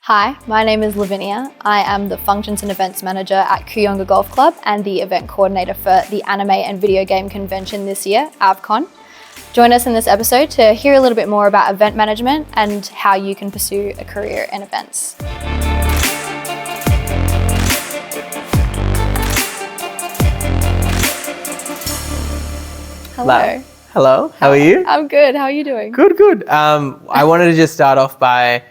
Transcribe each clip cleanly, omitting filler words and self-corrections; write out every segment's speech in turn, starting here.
Hi, my name is Lavinia. I am the Functions and Events Manager at Kooyonga Golf Club and the event coordinator for the anime and video game convention this year, AVCON. Join us in this episode to hear a little bit more about event management and how you can pursue a career in events. Hello. Hello, how are you? I'm good. How are you doing? Good. I wanted to just start off by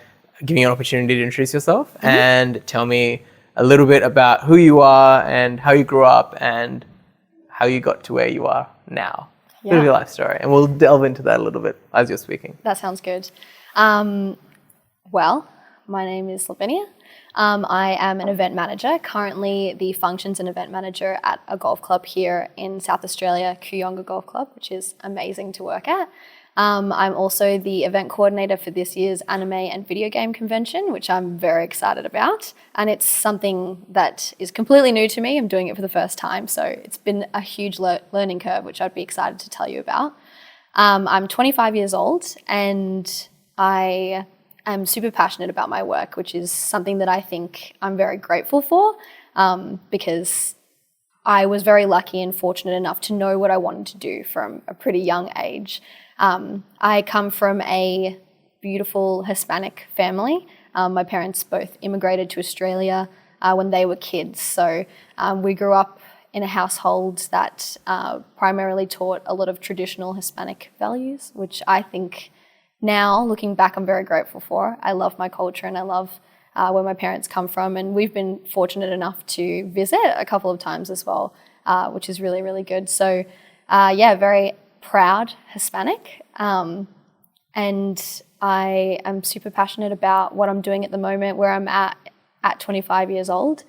giving you an opportunity to introduce yourself and tell me a little bit about who you are and how you grew up and how you got to where you are now. A bit of your life story, and we'll delve into that a little bit as you're speaking. That sounds good. Well, my name is Lavinia. I am an event manager, currently the Functions and Event Manager at a golf club here in South Australia, Kooyonga Golf Club, which is amazing to work at. I'm also the event coordinator for this year's anime and video game convention, which I'm very excited about. And it's something that is completely new to me. I'm doing it for the first time. So it's been a huge learning curve, which I'd be excited to tell you about. I'm 25 years old and I am super passionate about my work, which is something that I think I'm very grateful for because I was very lucky and fortunate enough to know what I wanted to do from a pretty young age. I come from a beautiful Hispanic family. My parents both immigrated to Australia when they were kids. So we grew up in a household that primarily taught a lot of traditional Hispanic values, which I think now, looking back, I'm very grateful for. I love my culture and I love where my parents come from. And we've been fortunate enough to visit a couple of times as well, which is really, really good. So very proud Hispanic, and I am super passionate about what I'm doing at the moment, where I'm at 25 years old.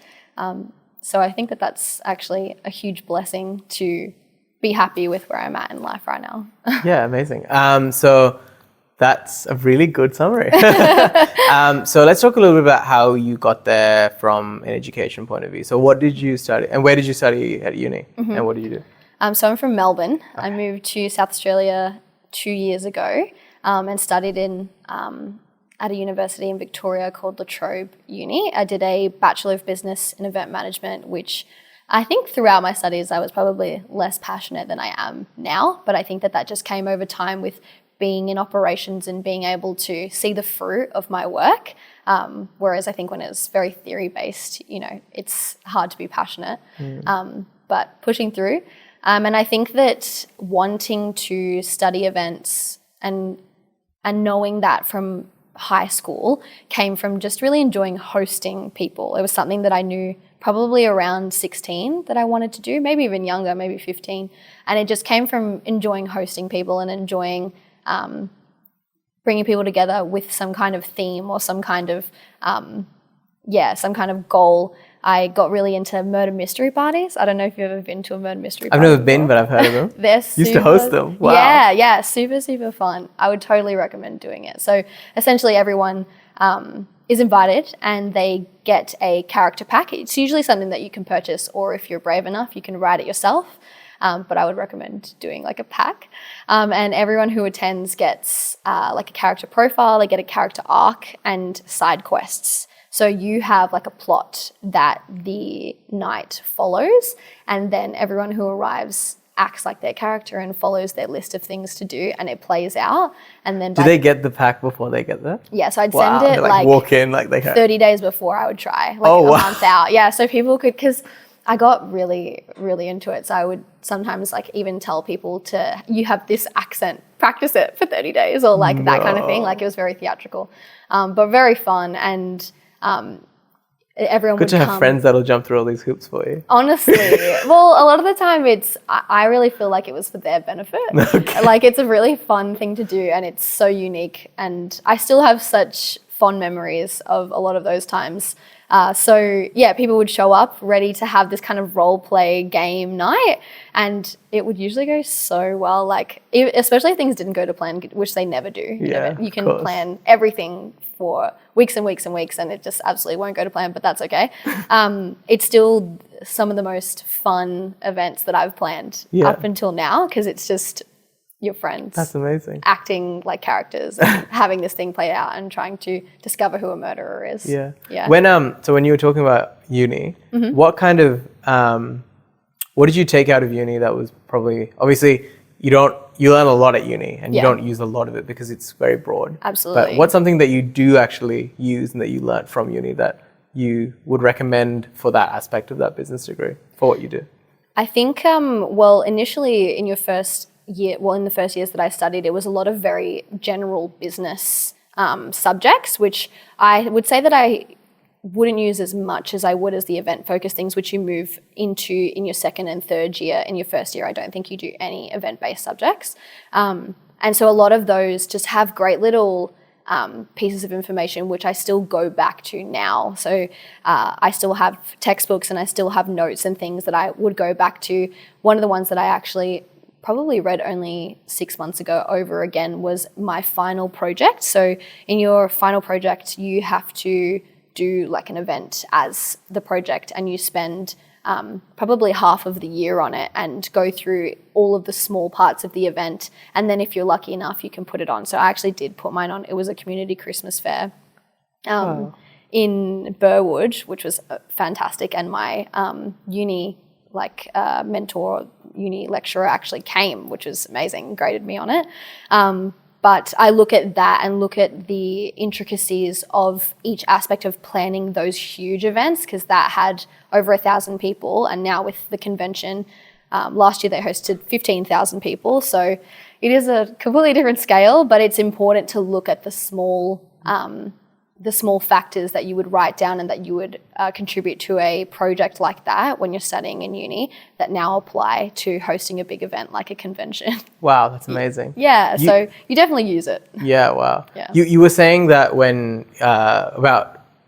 So I think that that's actually a huge blessing to be happy with where I'm at in life right now. Yeah, amazing. So that's a really good summary. So let's talk a little bit about how you got there from an education point of view. So what did you study and where did you study at uni and what did you do? So I'm from Melbourne. Okay. I moved to South Australia 2 years ago and studied at a university in Victoria called La Trobe Uni. I did a Bachelor of Business in Event Management, which I think throughout my studies I was probably less passionate than I am now, but I think that just came over time with being in operations and being able to see the fruit of my work. Whereas I think when it's very theory-based, it's hard to be passionate, but pushing through. And I think that wanting to study events and knowing that from high school came from just really enjoying hosting people. It was something that I knew probably around 16 that I wanted to do, maybe even younger, maybe 15. And it just came from enjoying hosting people and enjoying bringing people together with some kind of theme or some kind of goal. I got really into murder mystery parties. I don't know if you've ever been to a murder mystery party. I've never been, but I've heard of them. They're used to host them. Wow. Yeah, super, super fun. I would totally recommend doing it. So essentially everyone is invited and they get a character pack. It's usually something that you can purchase, or if you're brave enough, you can write it yourself. But I would recommend doing like a pack. And everyone who attends gets like a character profile, they get a character arc and side quests. So you have like a plot that the night follows, and then everyone who arrives acts like their character and follows their list of things to do, and it plays out. And then do they get the pack before they get there? Yeah, so I'd send it like walk in like they 30 days before I would try, a month out. Yeah, so people could, because I got really, really into it. So I would sometimes like even tell people you have this accent, practice it for 30 days or like that kind of thing. Like it was very theatrical, but very fun. And everyone would come. Good to have friends that'll jump through all these hoops for you. Honestly, well, a lot of the time I really feel like it was for their benefit. Okay. Like it's a really fun thing to do and it's so unique. And I still have such fond memories of a lot of those times. People would show up ready to have this kind of role play game night, and it would usually go so well. Like, especially if things didn't go to plan, which they never do. You can plan everything for weeks and weeks and weeks, and it just absolutely won't go to plan. But that's okay. It's still some of the most fun events that I've planned up until now, because it's just your friends. That's amazing. Acting like characters and having this thing play out and trying to discover who a murderer is. Yeah. Yeah. When you were talking about uni, what kind of what did you take out of uni that was probably, obviously you learn a lot at uni and you don't use a lot of it because it's very broad. Absolutely. But what's something that you do actually use and that you learned from uni that you would recommend for that aspect of that business degree for what you do? I think, initially in your first year, in the first years that I studied, it was a lot of very general business subjects, which I would say that I wouldn't use as much as I would as the event-focused things, which you move into in your second and third year. In your first year, I don't think you do any event-based subjects. And so a lot of those just have great little pieces of information, which I still go back to now. So I still have textbooks and I still have notes and things that I would go back to. One of the ones that I actually probably read only 6 months ago over again was my final project. So in your final project, you have to do like an event as the project, and you spend probably half of the year on it and go through all of the small parts of the event. And then if you're lucky enough, you can put it on. So I actually did put mine on. It was a community Christmas fair in Burwood, which was fantastic. And my uni mentor, uni lecturer actually came, which was amazing, graded me on it. But I look at that and look at the intricacies of each aspect of planning those huge events, because that had over 1,000 people. And now with the convention, last year they hosted 15,000 people. So it is a completely different scale, but it's important to look at the small factors that you would write down and that you would contribute to a project like that when you're studying in uni that now apply to hosting a big event like a convention. Wow, that's amazing. Yeah, so you definitely use it. Yeah, wow. Yeah. You were saying that when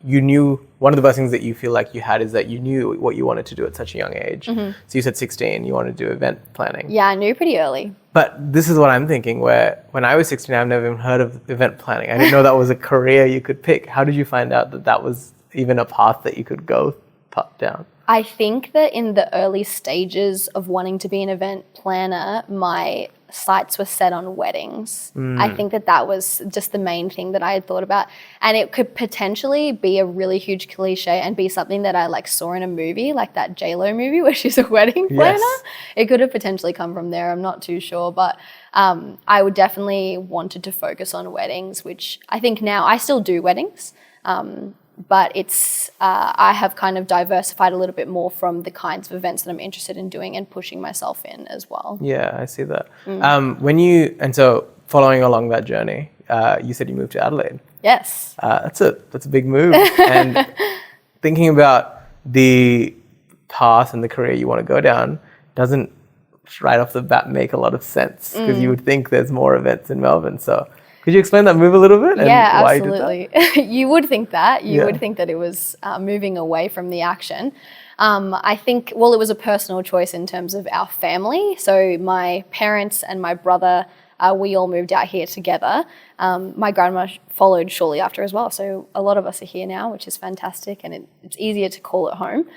you knew, one of the blessings that you feel like you had is that you knew what you wanted to do at such a young age. So you said 16, you wanted to do event planning. Yeah, I knew pretty early. But this is what I'm thinking, where when I was 16, I've never even heard of event planning. I didn't know that was a career you could pick. How did you find out that that was even a path that you could go down? I think that in the early stages of wanting to be an event planner, my sights were set on weddings. I think that was just the main thing that I had thought about. And it could potentially be a really huge cliche and be something that I saw in a movie, like that J-Lo movie where she's a wedding planner. Yes. It could have potentially come from there. I'm not too sure. But I would definitely wanted to focus on weddings, which I think now I still do weddings. But it's I have kind of diversified a little bit more from the kinds of events that I'm interested in doing and pushing myself in as well. Yeah, I see that. So following along that journey, you said you moved to Adelaide. Yes. That's a big move. And thinking about the path and the career you want to go down doesn't right off the bat make a lot it sense, because you would think there's more events in Melbourne. So could you explain that move a little bit? And yeah, why absolutely. You did that? You would think that. You would think that it was moving away from the action. I think, it was a personal choice in terms of our family. So my parents and my brother, we all moved out here together. My grandma followed shortly after as well. So a lot of us are here now, which is fantastic, and it's easier to call it home.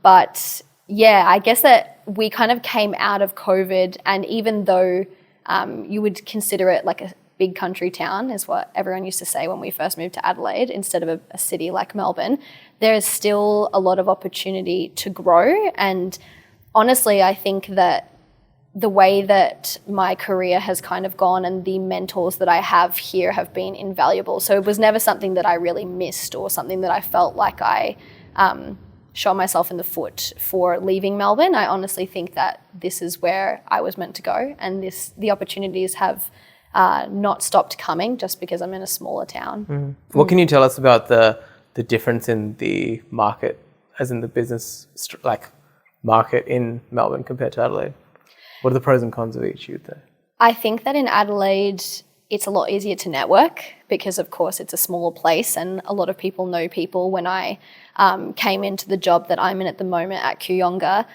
But yeah, I guess that we kind of came out of COVID, and even though you would consider it like a big country town, is what everyone used to say when we first moved to Adelaide, instead of a city like Melbourne, there is still a lot of opportunity to grow. And honestly, I think that the way that my career has kind of gone and the mentors that I have here have been invaluable. So it was never something that I really missed or something that I felt like I shot myself in the foot for leaving Melbourne. I honestly think that this is where I was meant to go, and the opportunities have not stopped coming just because I'm in a smaller town. What can you tell us about the difference in the market, as in the business market in Melbourne compared to Adelaide? What are the pros and cons of each, you'd say? I think that in Adelaide, it's a lot easier to network because, of course, it's a smaller place and a lot of people know people. When I came into the job that I'm in at the moment at Kooyonga,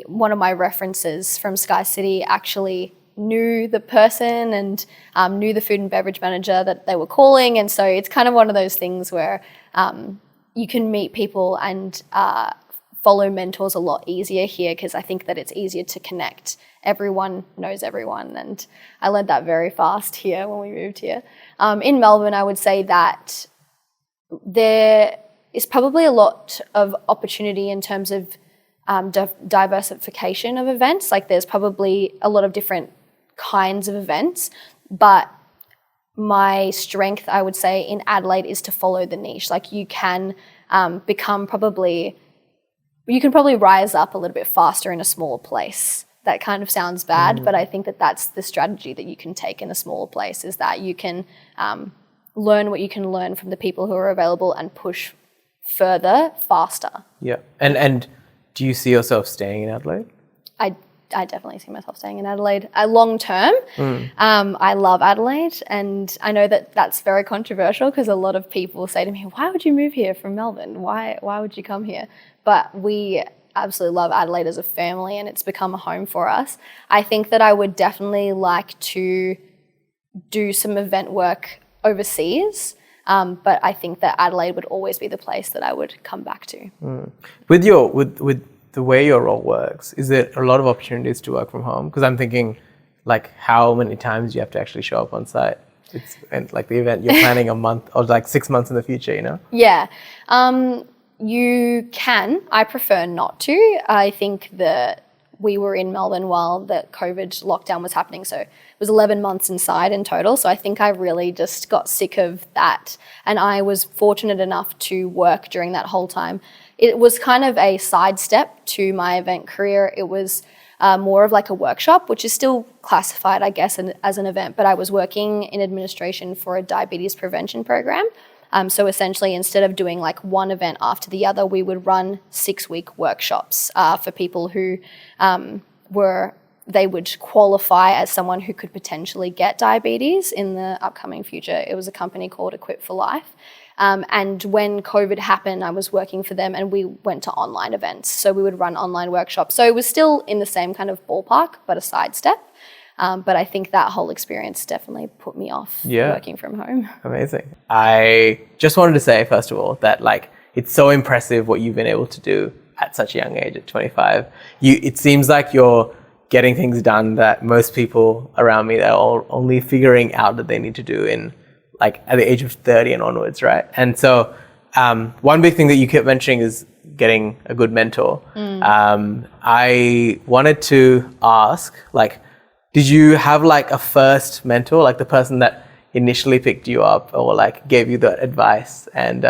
one of my references from SkyCity actually knew the person and knew the food and beverage manager that they were calling. And so it's kind of one of those things where you can meet people and follow mentors a lot easier here because I think that it's easier to connect. Everyone knows everyone, and I learned that very fast here when we moved here. In Melbourne, I would say that there is probably a lot of opportunity in terms of diversification of events. Like there's probably a lot of different kinds of events, but my strength, I would say, in Adelaide is to follow the niche. Like you can probably rise up a little bit faster in a smaller place. That kind of sounds bad, but I think that that's the strategy that you can take in a smaller place, is that you can learn what you can learn from the people who are available and push further, faster. Yeah. And do you see yourself staying in Adelaide? I definitely see myself staying in Adelaide. Long term, I love Adelaide, and I know that that's very controversial because a lot of people say to me, why would you move here from Melbourne? Why would you come here? But we absolutely love Adelaide as a family, and it's become a home for us. I think that I would definitely like to do some event work overseas, but I think that Adelaide would always be the place that I would come back to. With the way your role works, is there a lot of opportunities to work from home? Because I'm thinking, like, how many times do you have to actually show up on site? And like the event you're planning a month or like 6 months in the future, you know? Yeah. You can. I prefer not to. I think that we were in Melbourne while the COVID lockdown was happening, so it was 11 months inside in total. So I think I really just got sick of that, and I was fortunate enough to work during that whole time. It was kind of a sidestep to my event career. It was more of like a workshop, which is still classified, I guess, as an event, but I was working in administration for a diabetes prevention program. So essentially, instead of doing like one event after the other, we would run 6-week workshops for people who they would qualify as someone who could potentially get diabetes in the upcoming future. It was a company called Equip for Life. And when COVID happened, I was working for them, and we went to online events. So we would run online workshops. So it was still in the same kind of ballpark, but a sidestep. But I think that whole experience definitely put me off working from home. Amazing. I just wanted to say, first of all, that like it's so impressive what you've been able to do at such a young age, at 25. It seems like you're getting things done that most people around me, they're all only figuring out that they need to do in like at the age of 30 and onwards, right? And so one big thing that you kept mentioning is getting a good mentor. I wanted to ask, like, did you have like a first mentor, like the person that initially picked you up or like gave you the advice and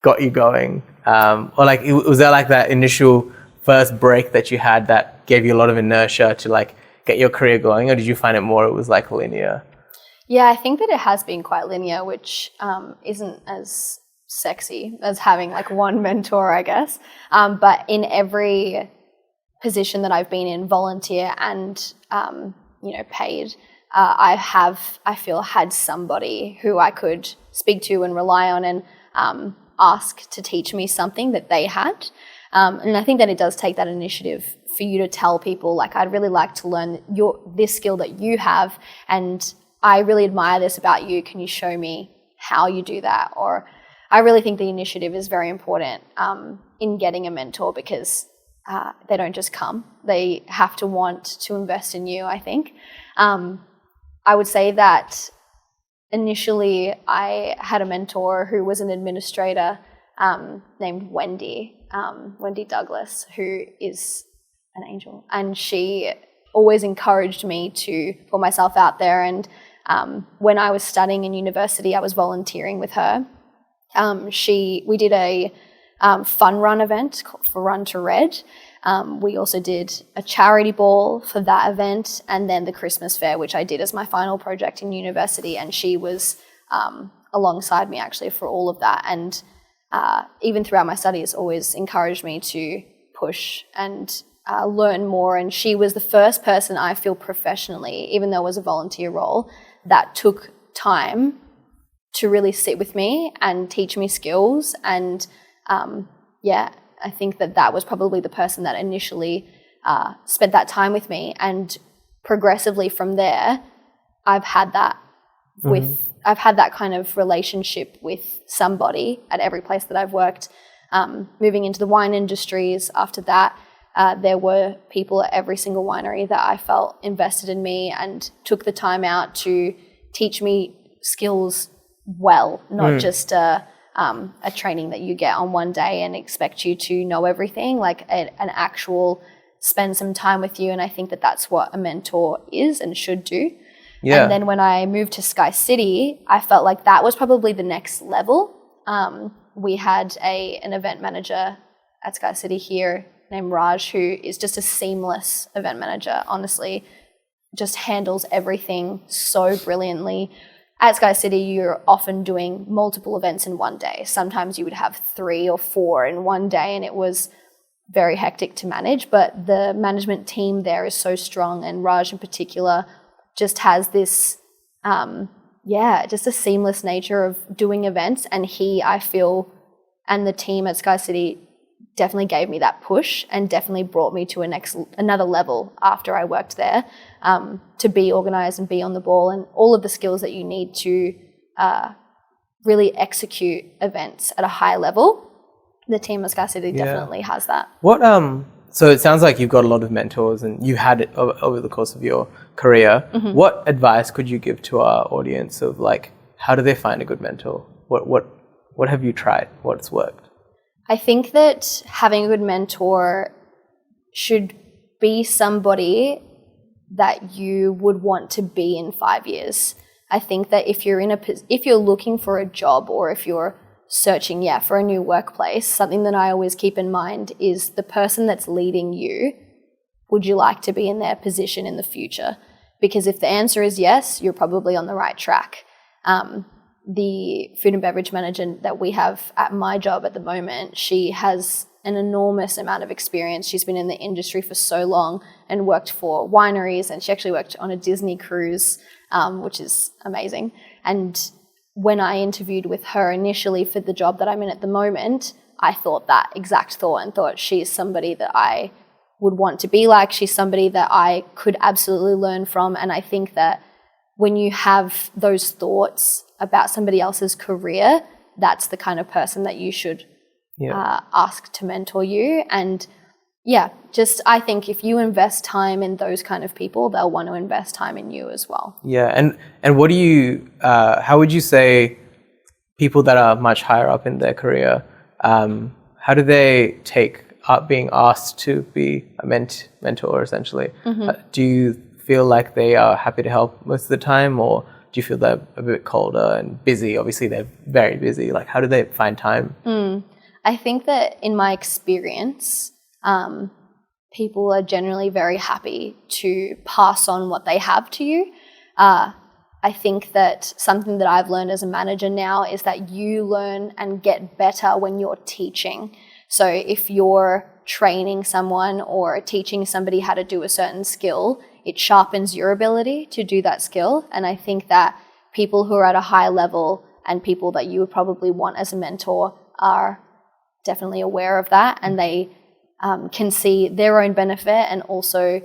got you going? Or like, was there like that initial first break that you had that gave you a lot of inertia to like get your career going? Or did you find it was like linear? Yeah, I think that it has been quite linear, which isn't as sexy as having like one mentor, I guess. But in every position that I've been in, volunteer and paid, I feel had somebody who I could speak to and rely on and ask to teach me something that they had. And I think that it does take that initiative for you to tell people, like, I'd really like to learn this skill that you have, and I really admire this about you. Can you show me how you do that? Or I really think the initiative is very important in getting a mentor, because they don't just come. They have to want to invest in you, I think. I would say that initially I had a mentor who was an administrator named Wendy Douglas, who is an angel. And she always encouraged me to put myself out there. And when I was studying in university, I was volunteering with her. We did a fun run event for Run to Red. We also did a charity ball for that event, and then the Christmas fair, which I did as my final project in university. And she was alongside me actually for all of that. And even throughout my studies, always encouraged me to push and learn more. And she was the first person I feel professionally, even though it was a volunteer role, that took time to really sit with me and teach me skills. And I think that was probably the person that initially spent that time with me. And progressively from there, I've had that kind of relationship with somebody at every place that I've worked. Moving into the wine industries after that, there were people at every single winery that I felt invested in me and took the time out to teach me skills well, not just a training that you get on one day and expect you to know everything, like an actual spend some time with you. And I think that that's what a mentor is and should do. Yeah. And then when I moved to SkyCity, I felt like that was probably the next level. We had an event manager at SkyCity here named Raj, who is just a seamless event manager, honestly, just handles everything so brilliantly. At SkyCity, you're often doing multiple events in one day. Sometimes you would have 3 or 4 in one day, and it was very hectic to manage. But the management team there is so strong, and Raj in particular just has this, just a seamless nature of doing events. And I feel, and the team at SkyCity definitely gave me that push and definitely brought me to another level after I worked there, to be organised and be on the ball and all of the skills that you need to really execute events at a high level. The team at SkyCity definitely has that. So it sounds like you've got a lot of mentors and you had it over the course of your career. Mm-hmm. What advice could you give to our audience of like, how do they find a good mentor? What have you tried? What's worked? I think that having a good mentor should be somebody that you would want to be in 5 years. I think that if you're looking for a job or if you're searching for a new workplace, something that I always keep in mind is the person that's leading you. Would you like to be in their position in the future? Because if the answer is yes, you're probably on the right track. The food and beverage manager that we have at my job at the moment, she has an enormous amount of experience. She's been in the industry for so long and worked for wineries, and she actually worked on a Disney cruise, which is amazing. And when I interviewed with her initially for the job that I'm in at the moment, I thought that exact thought and thought she's somebody that I would want to be like. She's somebody that I could absolutely learn from. And I think that when you have those thoughts about somebody else's career, that's the kind of person that you should ask to mentor you. And I think if you invest time in those kind of people, they'll want to invest time in you as well. Yeah, and what do you, how would you say people that are much higher up in their career, how do they take being asked to be a mentor essentially? Mm-hmm. Do you feel like they are happy to help most of the time, or do you feel they're a bit colder and busy? Obviously, they're very busy. Like, how do they find time? I think that in my experience, people are generally very happy to pass on what they have to you. I think that something that I've learned as a manager now is that you learn and get better when you're teaching. So if you're training someone or teaching somebody how to do a certain skill, it sharpens your ability to do that skill. And I think that people who are at a high level and people that you would probably want as a mentor are definitely aware of that, and they can see their own benefit and also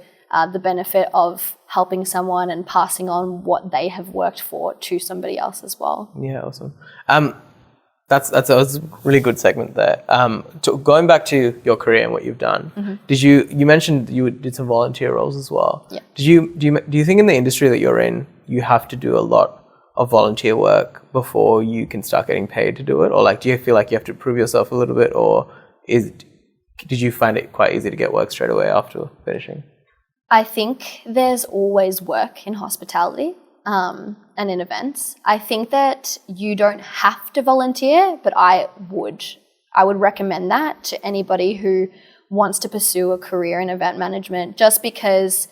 the benefit of helping someone and passing on what they have worked for to somebody else as well. Yeah, awesome. That's a really good segment there. Going back to your career and what you've done, mm-hmm. You mentioned you did some volunteer roles as well. Yeah. Do you think in the industry that you're in, you have to do a lot of volunteer work before you can start getting paid to do it? Or like, do you feel like you have to prove yourself a little bit, or did you find it quite easy to get work straight away after finishing? I think there's always work in hospitality and in events. I think that you don't have to volunteer, but I would recommend that to anybody who wants to pursue a career in event management, just because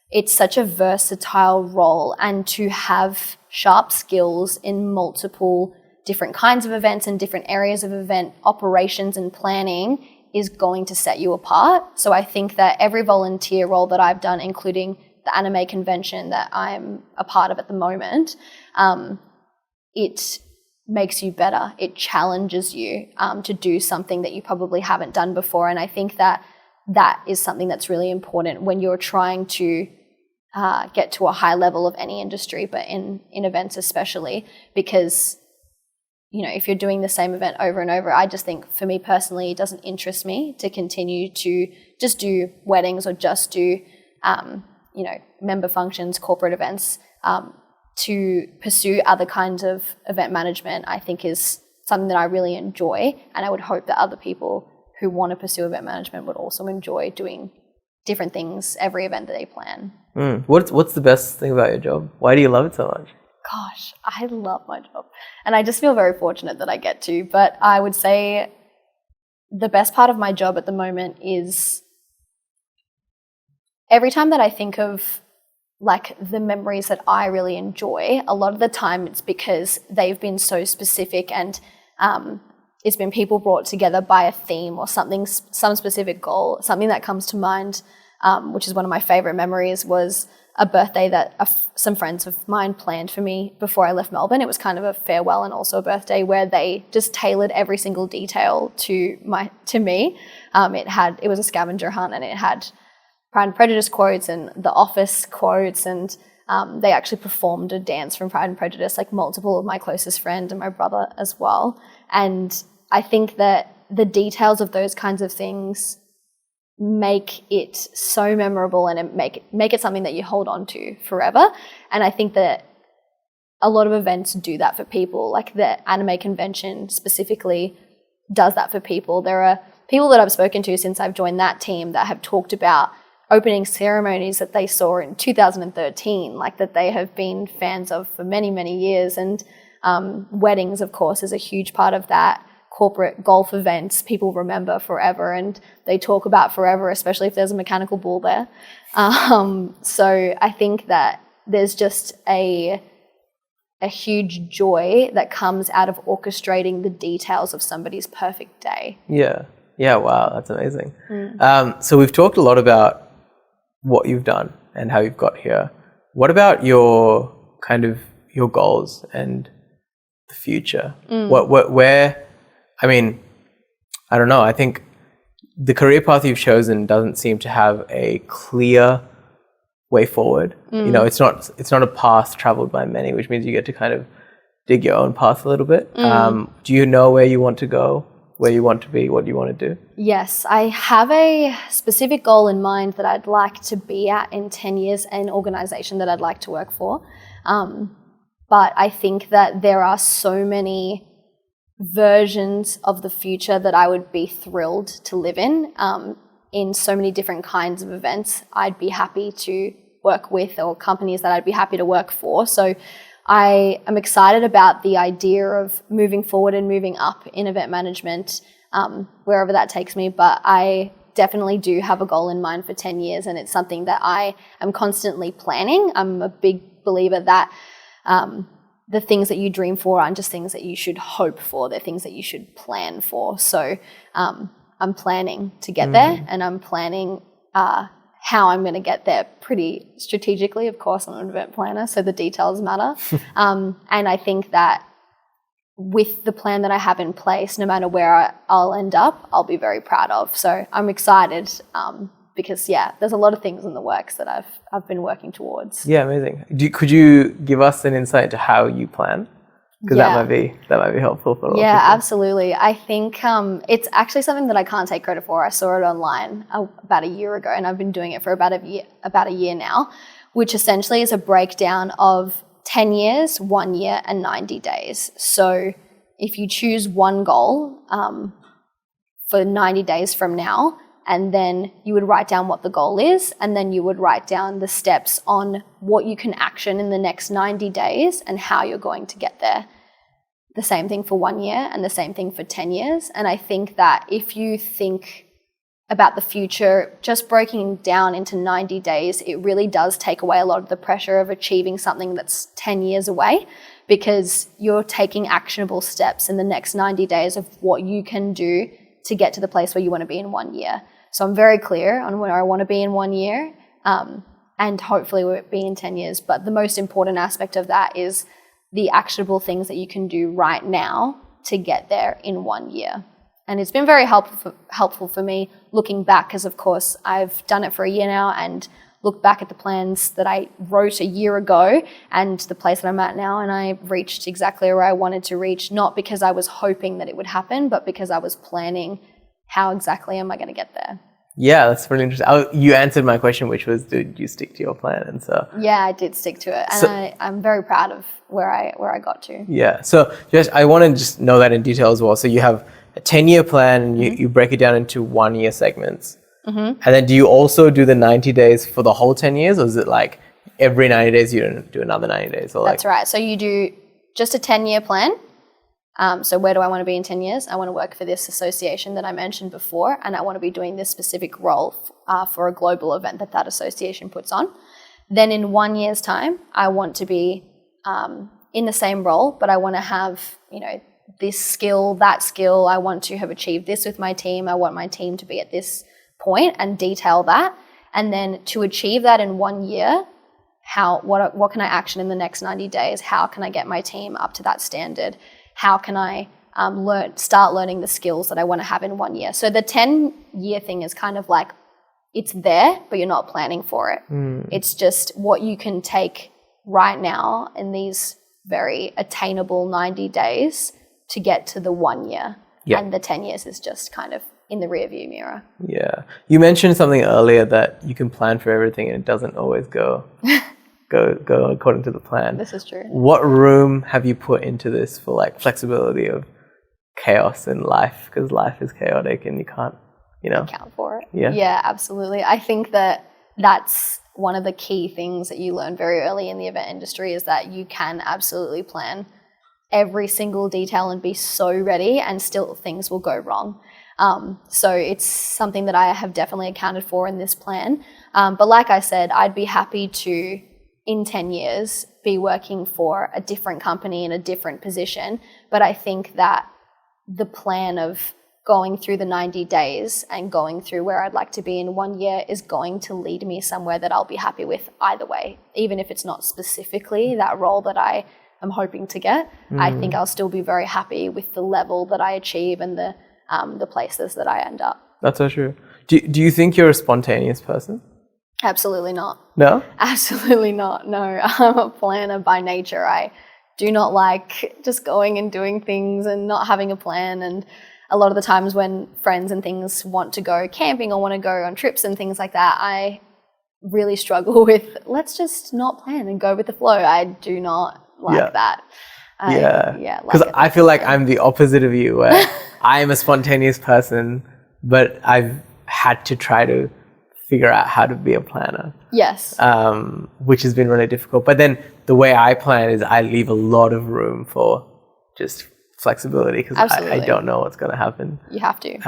it's such a versatile role, and to have sharp skills in multiple different kinds of events and different areas of event operations and planning is going to set you apart. So I think that every volunteer role that I've done, including the anime convention that I'm a part of at the moment, it makes you better. It challenges you to do something that you probably haven't done before. And I think that is something that's really important when you're trying to get to a high level of any industry, but in events especially, because if you're doing the same event over and over, I just think for me personally, it doesn't interest me to continue to just do weddings or just do, member functions, corporate events. To pursue other kinds of event management, I think is something that I really enjoy. And I would hope that other people who want to pursue event management would also enjoy doing different things every event that they plan. What's the best thing about your job? Why do you love it so much? Gosh, I love my job. And I just feel very fortunate that I get to. But I would say the best part of my job at the moment is every time that I think of like the memories that I really enjoy, a lot of the time it's because they've been so specific and it's been people brought together by a theme or some specific goal. Something that comes to mind, which is one of my favorite memories, was a birthday that some friends of mine planned for me before I left Melbourne. It was kind of a farewell and also a birthday where they just tailored every single detail to me. It was a scavenger hunt and it had Pride and Prejudice quotes and The Office quotes, and they actually performed a dance from Pride and Prejudice, like multiple of my closest friends and my brother as well. And I think that the details of those kinds of things make it so memorable and make it something that you hold on to forever. And I think that a lot of events do that for people, like the anime convention specifically does that for people. There are people that I've spoken to since I've joined that team that have talked about opening ceremonies that they saw in 2013, like that they have been fans of for many, many years. And weddings, of course, is a huge part of that. Corporate golf events, people remember forever and they talk about forever, especially if there's a mechanical bull there. So I think that there's just a huge joy that comes out of orchestrating the details of somebody's perfect day. Yeah. Wow, that's amazing. So we've talked a lot about what you've done and how you've got here. What about your goals and the future? I don't know. I think the career path you've chosen doesn't seem to have a clear way forward. It's not a path traveled by many, which means you get to kind of dig your own path a little bit. Do you know where you want to go, where you want to be, what you want to do? Yes, I have a specific goal in mind that I'd like to be at in 10 years, an organization that I'd like to work for. But I think that there are so many versions of the future that I would be thrilled to live in so many different kinds of events I'd be happy to work with, or companies that I'd be happy to work for. So I am excited about the idea of moving forward and moving up in event management, wherever that takes me. But I definitely do have a goal in mind for 10 years, and it's something that I am constantly planning. I'm a big believer that the things that you dream for aren't just things that you should hope for, they're things that you should plan for. So I'm planning to get there, and I'm planning how I'm going to get there pretty strategically. Of course, I'm an event planner, so the details matter. And I think that with the plan that I have in place, no matter where I'll end up, I'll be very proud of. So I'm excited because, there's a lot of things in the works that I've been working towards. Yeah, amazing. Could you give us an insight into how you plan? Because that might be helpful for a lot of people. Absolutely. I think it's actually something that I can't take credit for. I saw it online about a year ago, and I've been doing it for about a year now, which essentially is a breakdown of 10 years, 1 year, and 90 days. So if you choose one goal for 90 days from now, and then you would write down what the goal is, and then you would write down the steps on what you can action in the next 90 days and how you're going to get there. The same thing for 1 year and the same thing for 10 years. And I think that if you think about the future, just breaking down into 90 days, it really does take away a lot of the pressure of achieving something that's 10 years away, because you're taking actionable steps in the next 90 days of what you can do to get to the place where you want to be in 1 year. So I'm very clear on where I want to be in 1 year, and hopefully we'll be in 10 years. But the most important aspect of that is the actionable things that you can do right now to get there in 1 year. And it's been very helpful for me looking back, because of course I've done it for a year now, and look back at the plans that I wrote a year ago and the place that I'm at now, and I reached exactly where I wanted to reach, not because I was hoping that it would happen, but because I was planning how exactly am I going to get there. Yeah, that's really interesting. You answered my question, which was, did you stick to your plan? And so yeah, I did stick to it, and I'm very proud of where I got to. Yeah, so I want to just know that in detail as well. So you have a 10-year plan, and you break it down into 1-year segments. And then do you also do the 90 days for the whole 10 years, or is it like every 90 days you do another 90 days? Or That's right. So you do just a 10-year plan. So where do I want to be in 10 years? I want to work for this association that I mentioned before, and I want to be doing this specific role for a global event that association puts on. Then in 1 year's time, I want to be in the same role, but I want to have, this skill, that skill. I want to have achieved this with my team. I want my team to be at this point and detail that. And then to achieve that in 1 year, what can I action in the next 90 days? How can I get my team up to that standard? How can I start learning the skills that I want to have in 1 year? So the 10-year thing is kind of like, it's there, but you're not planning for it. It's just what you can take right now in these very attainable 90 days to get to the 1 year. Yeah. And the 10 years is just kind of in the rearview mirror. Yeah. You mentioned something earlier that you can plan for everything and it doesn't always go according to the plan. This is true. What room have you put into this for like flexibility of chaos in life? Because life is chaotic and you can't, account for it. Yeah, absolutely. I think that's one of the key things that you learn very early in the event industry, is that you can absolutely plan every single detail and be so ready, and still things will go wrong. So it's something that I have definitely accounted for in this plan. But like I said, I'd be happy to, in 10 years, be working for a different company in a different position. But I think that the plan of going through the 90 days and going through where I'd like to be in 1 year is going to lead me somewhere that I'll be happy with either way. Even if it's not specifically that role that I am hoping to get, I think I'll still be very happy with the level that I achieve and the places that I end up. That's so true. Do you think you're a spontaneous person? Absolutely not. No? Absolutely not. No, I'm a planner by nature. I do not like just going and doing things and not having a plan. And a lot of the times when friends and things want to go camping or want to go on trips and things like that, I really struggle with, let's just not plan and go with the flow. I do not like that. Because I feel like I'm the opposite of you, where I am a spontaneous person, but I've had to try to figure out how to be a planner. Yes. Which has been really difficult. But then the way I plan is I leave a lot of room for just flexibility, because I don't know what's going to happen. You have to.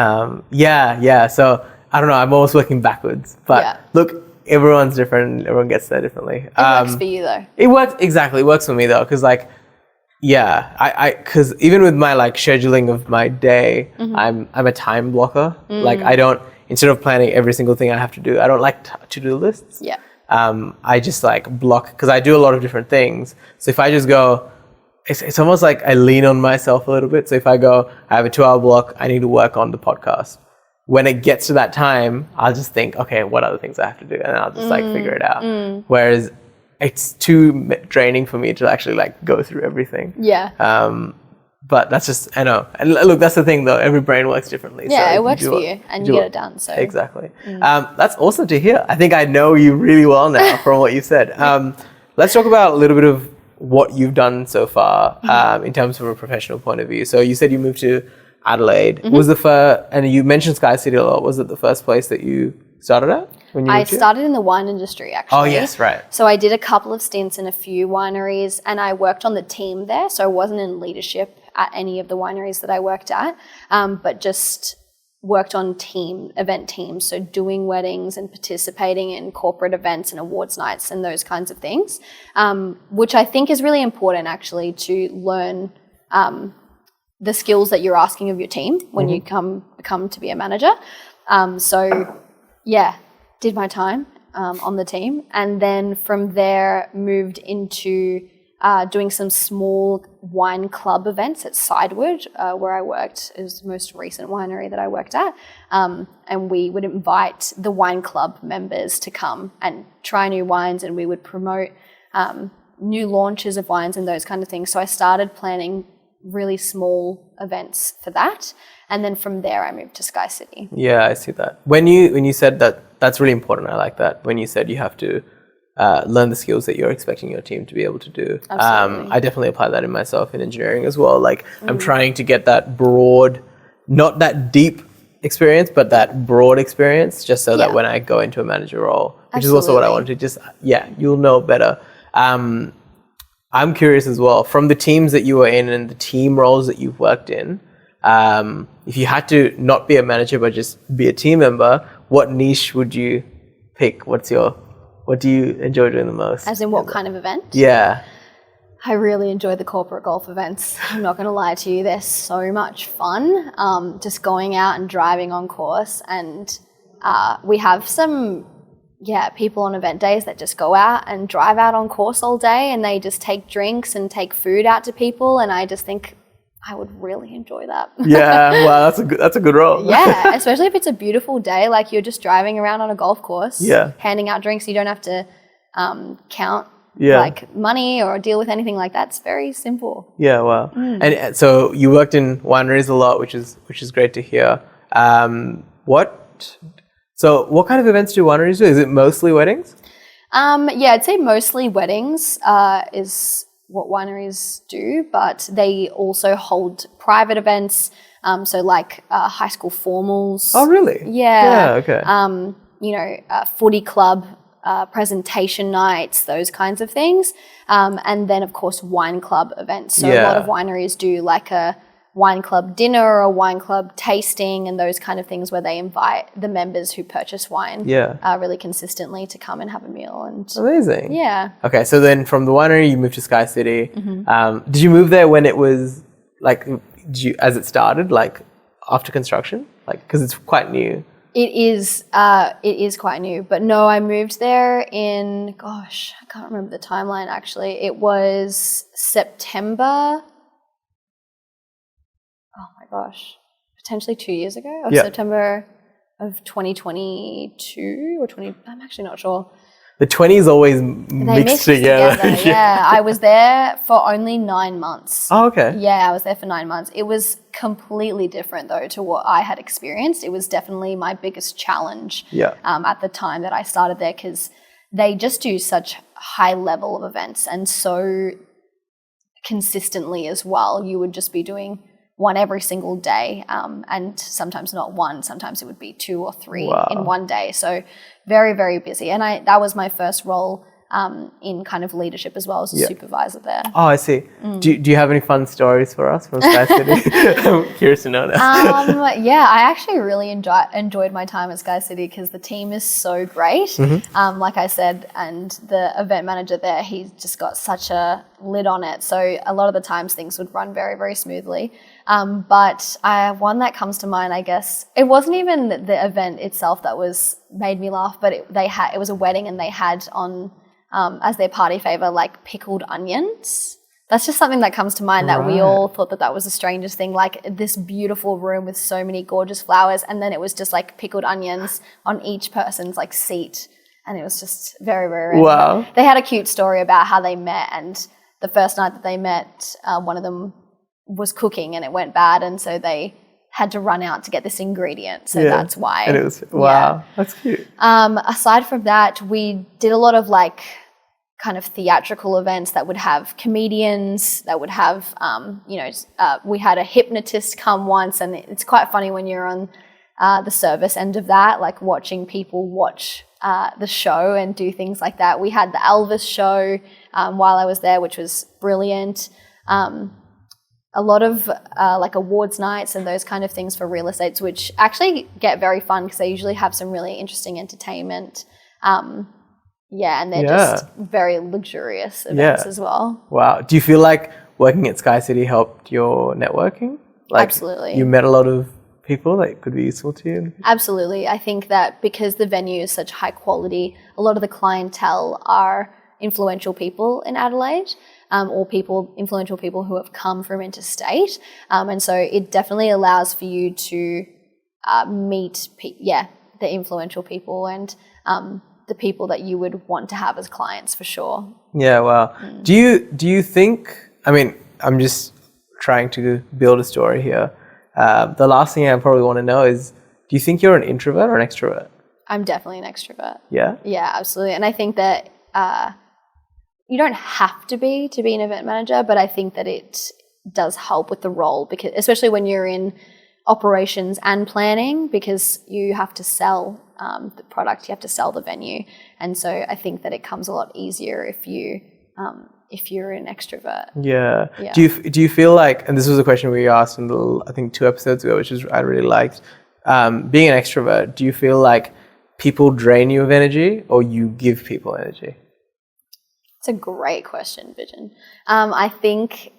So I don't know. I'm always working backwards. But look, everyone's different. Everyone gets there differently. It works for you though. It works, exactly. It works for me though, because because even with my scheduling of my day, I'm a time blocker. I don't, instead of planning every single thing I have to do, I don't like to-do lists. Yeah. I just block, because I do a lot of different things. So if I just go, it's almost like I lean on myself a little bit. So if I go, I have a 2-hour block, I need to work on the podcast. When it gets to that time, I'll just think, okay, what other things I have to do? And I'll just figure it out. Whereas it's too draining for me to actually go through everything. Yeah. But that's just, I know. And look, that's the thing though. Every brain works differently. Yeah, so it works for you and you get it done. So exactly. That's awesome to hear. I think I know you really well now from what you said. Let's talk about a little bit of what you've done so far in terms of a professional point of view. So you said you moved to Adelaide. Was and you mentioned SkyCity a lot. Was it the first place that you started at when you moved here? I started in the wine industry, actually. Oh, yes, right. So I did a couple of stints in a few wineries, and I worked on the team there. So I wasn't in leadership at any of the wineries that I worked at, but just worked on event teams. So doing weddings and participating in corporate events and awards nights and those kinds of things, which I think is really important actually to learn the skills that you're asking of your team when you come to be a manager. Did my time on the team, and then from there moved into doing some small wine club events at Sidewood, where I worked. It was the most recent winery that I worked at. And we would invite the wine club members to come and try new wines, and we would promote new launches of wines and those kind of things. So I started planning really small events for that. And then from there, I moved to SkyCity. Yeah, I see that. When you said that, that's really important. I like that. When you said you have to learn the skills that you're expecting your team to be able to do. Absolutely. I definitely apply that in myself in engineering as well. Like I'm trying to get that broad, not that deep experience, but that broad experience, just so that when I go into a manager role, which is also what I want to just, you'll know better. I'm curious as well, from the teams that you were in and the team roles that you've worked in, if you had to not be a manager but just be a team member, what niche would you pick? What do you enjoy doing the most? As in what kind of event? Yeah. I really enjoy the corporate golf events. I'm not going to lie to you. They're so much fun. Just going out and driving on course. And we have some people on event days that just go out and drive out on course all day, and they just take drinks and take food out to people. And I just think I would really enjoy that. Yeah, wow, that's a good role. Yeah, especially if it's a beautiful day, like you're just driving around on a golf course, handing out drinks. You don't have to count like money or deal with anything like that. It's very simple. Yeah, wow. And so you worked in wineries a lot, which is great to hear. What kind of events do wineries do? Is it mostly weddings? I'd say mostly weddings is what wineries do, but they also hold private events, so like high school formals. Oh, really? Yeah. Okay. Footy club presentation nights, those kinds of things, and then of course wine club events. So a lot of wineries do like a wine club dinner or a wine club tasting and those kind of things where they invite the members who purchase wine really consistently to come and have a meal. And amazing. Yeah. Okay, so then from the winery you moved to SkyCity. Did you move there when it was as it started, like after construction? Like, because it's quite new. It is quite new, but no, I moved there in, I can't remember the timeline actually. It was September. Oh my gosh, potentially 2 years ago, or September of 2022 or 20. I'm actually not sure. The 20s always mixed together. Yeah, I was there for only 9 months. Oh, okay. Yeah, I was there for 9 months. It was completely different though to what I had experienced. It was definitely my biggest challenge at the time that I started there, because they just do such high level of events and so consistently as well. You would just be doing one every single day, and sometimes not one, sometimes it would be 2 or 3 in one day. So very, very busy. And that was my first role in kind of leadership as well as a supervisor there. Oh, I see. Do you have any fun stories for us from SkyCity? I'm curious to know now. I actually really enjoyed my time at SkyCity because the team is so great. Like I said, and the event manager there, he's just got such a lid on it. So a lot of the times things would run very, very smoothly. But one that comes to mind, I guess, it wasn't even the event itself that made me laugh, but it was a wedding and they had on as their party favor, like pickled onions. That's just something that comes to mind, that we all thought that was the strangest thing, like this beautiful room with so many gorgeous flowers, and then it was just like pickled onions on each person's like seat, and it was just very, very random. Wow. They had a cute story about how they met, and the first night that they met, one of them was cooking and it went bad, and so they had to run out to get this ingredient, so that's why. And it was, that's cute. Aside from that, we did a lot of like kind of theatrical events that would have comedians, that would have, we had a hypnotist come once, and it's quite funny when you're on the service end of that, like watching people watch the show and do things like that. We had the Elvis show while I was there, which was brilliant. A lot of like awards nights and those kind of things for real estates, which actually get very fun because they usually have some really interesting entertainment. And they're just very luxurious events as well. Wow. Do you feel like working at SkyCity helped your networking? Like, absolutely. You met a lot of people that could be useful to you? Absolutely. I think that because the venue is such high quality, a lot of the clientele are influential people in Adelaide, or influential people who have come from interstate. And so it definitely allows for you to meet, the influential people and the people that you would want to have as clients for sure. Yeah, wow. Do you think, I mean, I'm just trying to build a story here. The last thing I probably want to know is, do you think you're an introvert or an extrovert? I'm definitely an extrovert. Yeah? Yeah, absolutely. And I think that you don't have to be an event manager, but I think that it does help with the role, because especially when you're in operations and planning, because you have to sell the product, you have to sell the venue. And so I think that it comes a lot easier if you're an extrovert. Yeah. Do you feel like, and this was a question we asked in I think 2 episodes ago, which I really liked, being an extrovert, do you feel like people drain you of energy or you give people energy? It's a great question, Vision. I think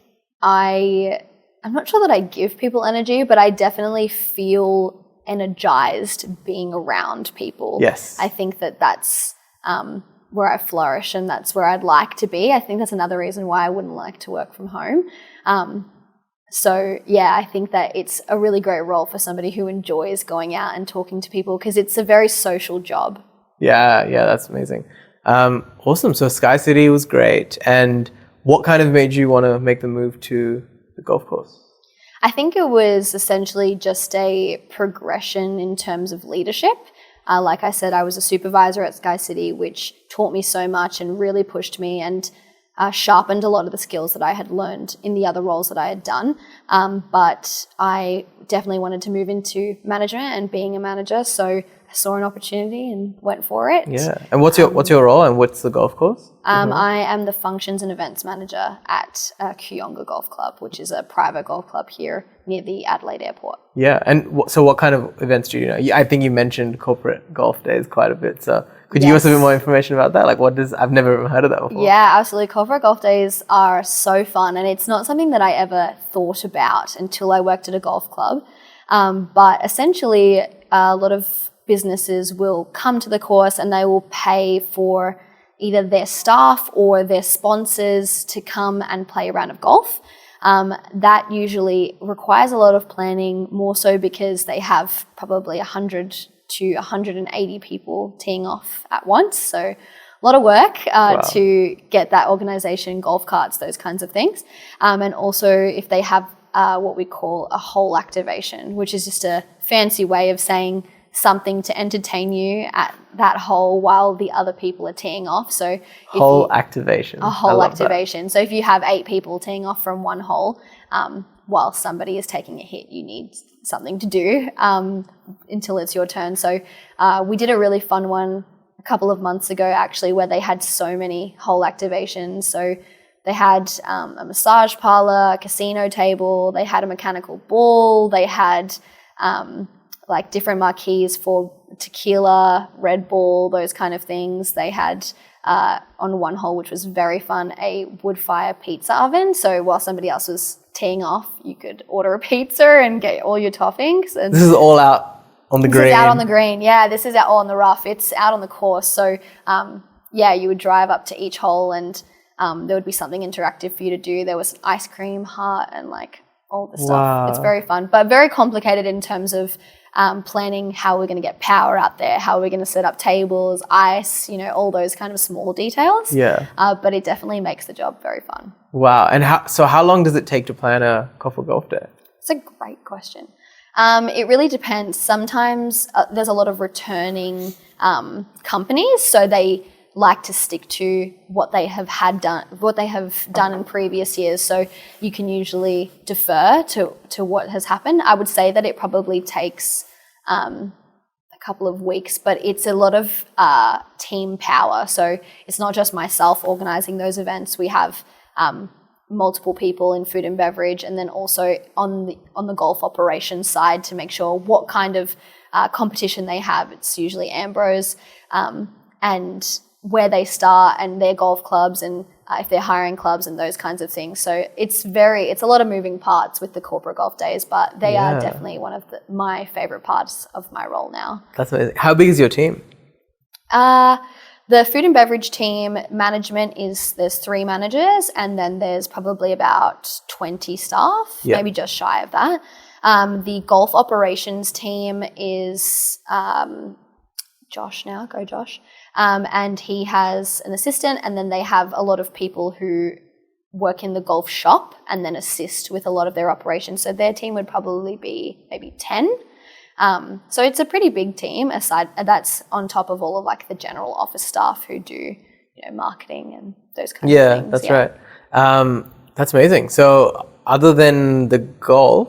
I'm not sure that I give people energy, but I definitely feel energized being around people. Yes. I think that that's where I flourish, and that's where I'd like to be. I think that's another reason why I wouldn't like to work from home. So yeah, I think that it's a really great role for somebody who enjoys going out and talking to people, because it's a very social job. Yeah, that's amazing. Awesome. So SkyCity was great. And what kind of made you want to make the move to the golf course? I think it was essentially just a progression in terms of leadership. Like I said, I was a supervisor at SkyCity, which taught me so much and really pushed me and sharpened a lot of the skills that I had learned in the other roles that I had done. But I definitely wanted to move into management and being a manager, so I saw an opportunity and went for it. Yeah. And what's your role and what's the golf course? I am the functions and events manager at Kooyonga Golf Club, which is a private golf club here near the Adelaide airport. Yeah. And so what kind of events do you know? I think you mentioned corporate golf days quite a bit. So could you give us a bit more information about that? Like I've never heard of that before. Yeah, absolutely. Corporate golf days are so fun, and it's not something that I ever thought about until I worked at a golf club. But essentially, a lot of businesses will come to the course and they will pay for either their staff or their sponsors to come and play a round of golf. That usually requires a lot of planning, more so because they have probably 100 to 180 people teeing off at once. So a lot of work to get that organisation, golf carts, those kinds of things. And also if they have what we call a hole activation, which is just a fancy way of saying something to entertain you at that hole while the other people are teeing off. So hole activation. A hole activation. So if you have 8 people teeing off from one hole, while somebody is taking a hit, you need something to do until it's your turn. So we did a really fun one a couple of months ago, actually, where they had so many hole activations. So they had a massage parlor, a casino table, they had a mechanical ball, they had like different marquees for tequila, Red Bull, those kind of things. They had on one hole, which was very fun, a wood fire pizza oven. So while somebody else was teeing off, you could order a pizza and get all your toppings. And this is all out on the green. This is out on the green. Yeah, this is out on the rough. It's out on the course. So you would drive up to each hole and there would be something interactive for you to do. There was an ice cream hut and like all the stuff. Wow. It's very fun, but very complicated in terms of planning how we're going to get power out there, how we're going to set up tables, ice, all those kind of small details. Yeah. But it definitely makes the job very fun. Wow. And how long does it take to plan a corporate golf day? It's a great question. It really depends. Sometimes there's a lot of returning companies, so they like to stick to what they have done in previous years. So you can usually defer to what has happened. I would say that it probably takes a couple of weeks, but it's a lot of team power. So it's not just myself organising those events. We have multiple people in food and beverage, and then also on the golf operations side to make sure what kind of competition they have. It's usually Ambrose and where they start and their golf clubs and if they're hiring clubs and those kinds of things. So it's a lot of moving parts with the corporate golf days, but they are definitely one of my favourite parts of my role now. That's amazing. How big is your team? The food and beverage team management there's 3 managers, and then there's probably about 20 staff, maybe just shy of that. The golf operations team is Josh now, go Josh. And he has an assistant, and then they have a lot of people who work in the golf shop and then assist with a lot of their operations. So their team would probably be maybe 10. So it's a pretty big team. That's on top of all of like the general office staff who do, marketing and those kinds of things. That's right. That's amazing. So other than the golf,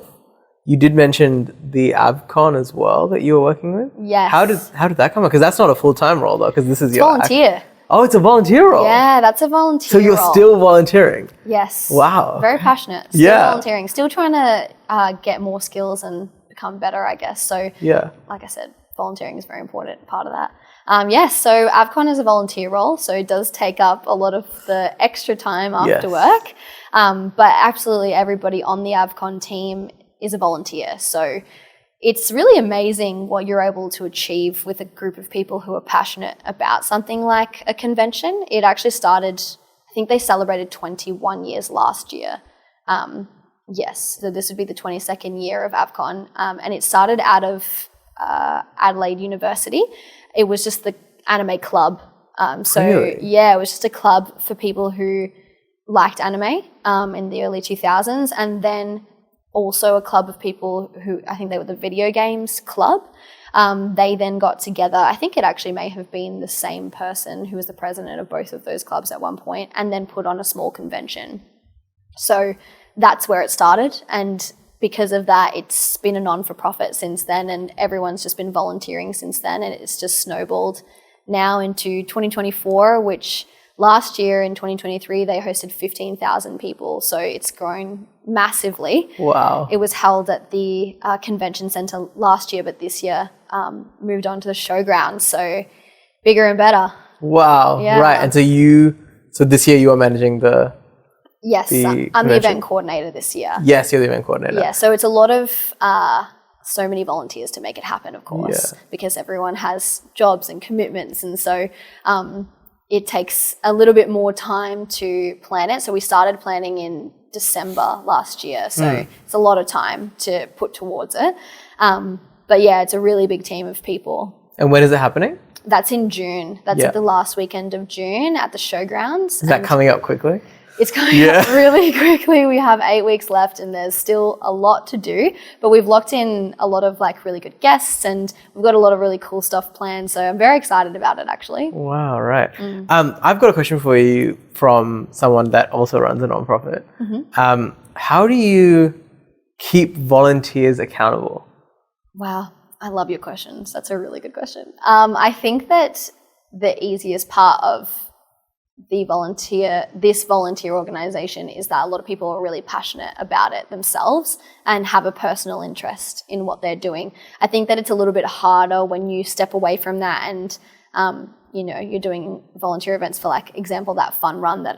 you did mention the AVCON as well that you were working with. Yes. How did that come up? Because that's not a full-time role though. Because this is your volunteer. Oh, it's a volunteer role. Yeah, that's a volunteer So you're role. still volunteering. Yes. Wow. Very passionate. Still volunteering. Still trying to get more skills and become better, I guess. So like I said, volunteering is a very important part of that. So AVCON is a volunteer role, so it does take up a lot of the extra time after work. But absolutely everybody on the AVCON team is a volunteer. So it's really amazing what you're able to achieve with a group of people who are passionate about something like a convention. It actually started, I think they celebrated 21 years last year. So this would be the 22nd year of AVCON. And it started out of Adelaide University. It was just the anime club. Really? It was just a club for people who liked anime in the early 2000s. And then also a club of people who, I think they were the video games club. They then got together. I think it actually may have been the same person who was the president of both of those clubs at one point, and then put on a small convention. So that's where it started. And because of that, it's been a non-for-profit since then, and everyone's just been volunteering since then, and it's just snowballed now into 2024, which last year in 2023, they hosted 15,000 people. So it's grown massively. Wow. It was held at the convention centre last year, but this year moved on to the showgrounds. So bigger and better. Wow. Yeah. Right. And so this year you are managing the... Yes, I'm the event coordinator this year. Yes, you're the event coordinator. Yeah, so it's a lot of so many volunteers to make it happen, of course, because everyone has jobs and commitments. And so it takes a little bit more time to plan it. So we started planning in December last year. So it's a lot of time to put towards it. But yeah, it's a really big team of people. And when is it happening? That's in June. That's at the last weekend of June at the showgrounds. Is that coming up quickly? It's coming up really quickly. We have 8 weeks left and there's still a lot to do, but we've locked in a lot of like really good guests and we've got a lot of really cool stuff planned. So I'm very excited about it actually. Wow, right. I've got a question for you from someone that also runs a nonprofit. How do you keep volunteers accountable? Wow, I love your questions. That's a really good question. I think that the easiest part of this volunteer organization is that a lot of people are really passionate about it themselves and have a personal interest in what they're doing. I think that it's a little bit harder when you step away from that and you're doing volunteer events. For like example, that fun run that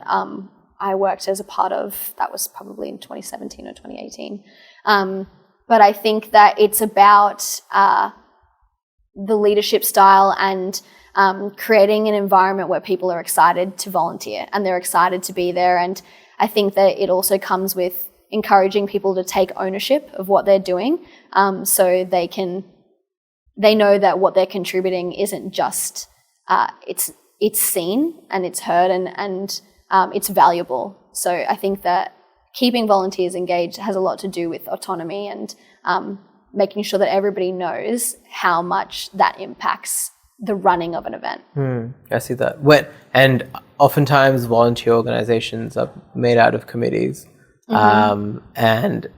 I worked as a part of, that was probably in 2017 or 2018. But I think that it's about the leadership style and creating an environment where people are excited to volunteer and they're excited to be there. And I think that it also comes with encouraging people to take ownership of what they're doing, so they know that what they're contributing isn't just it's seen and it's heard and it's valuable. So I think that keeping volunteers engaged has a lot to do with autonomy and making sure that everybody knows how much that impacts the running of an event. I see that. And oftentimes volunteer organizations are made out of committees. And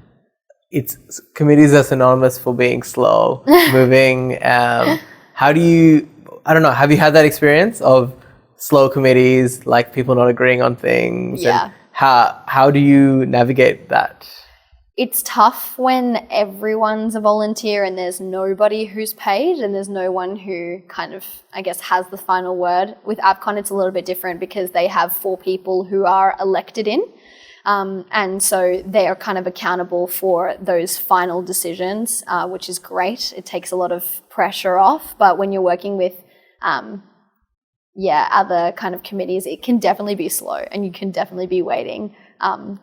committees are synonymous for being slow moving. How do you, I don't know, have you had that experience of slow committees, like people not agreeing on things? Yeah. And how do you navigate that? It's tough when everyone's a volunteer and there's nobody who's paid and there's no one who kind of, I guess, has the final word. With AVCON, it's a little bit different because they have 4 people who are elected in. And so they are kind of accountable for those final decisions, which is great. It takes a lot of pressure off. But when you're working with other kind of committees, it can definitely be slow, and you can definitely be waiting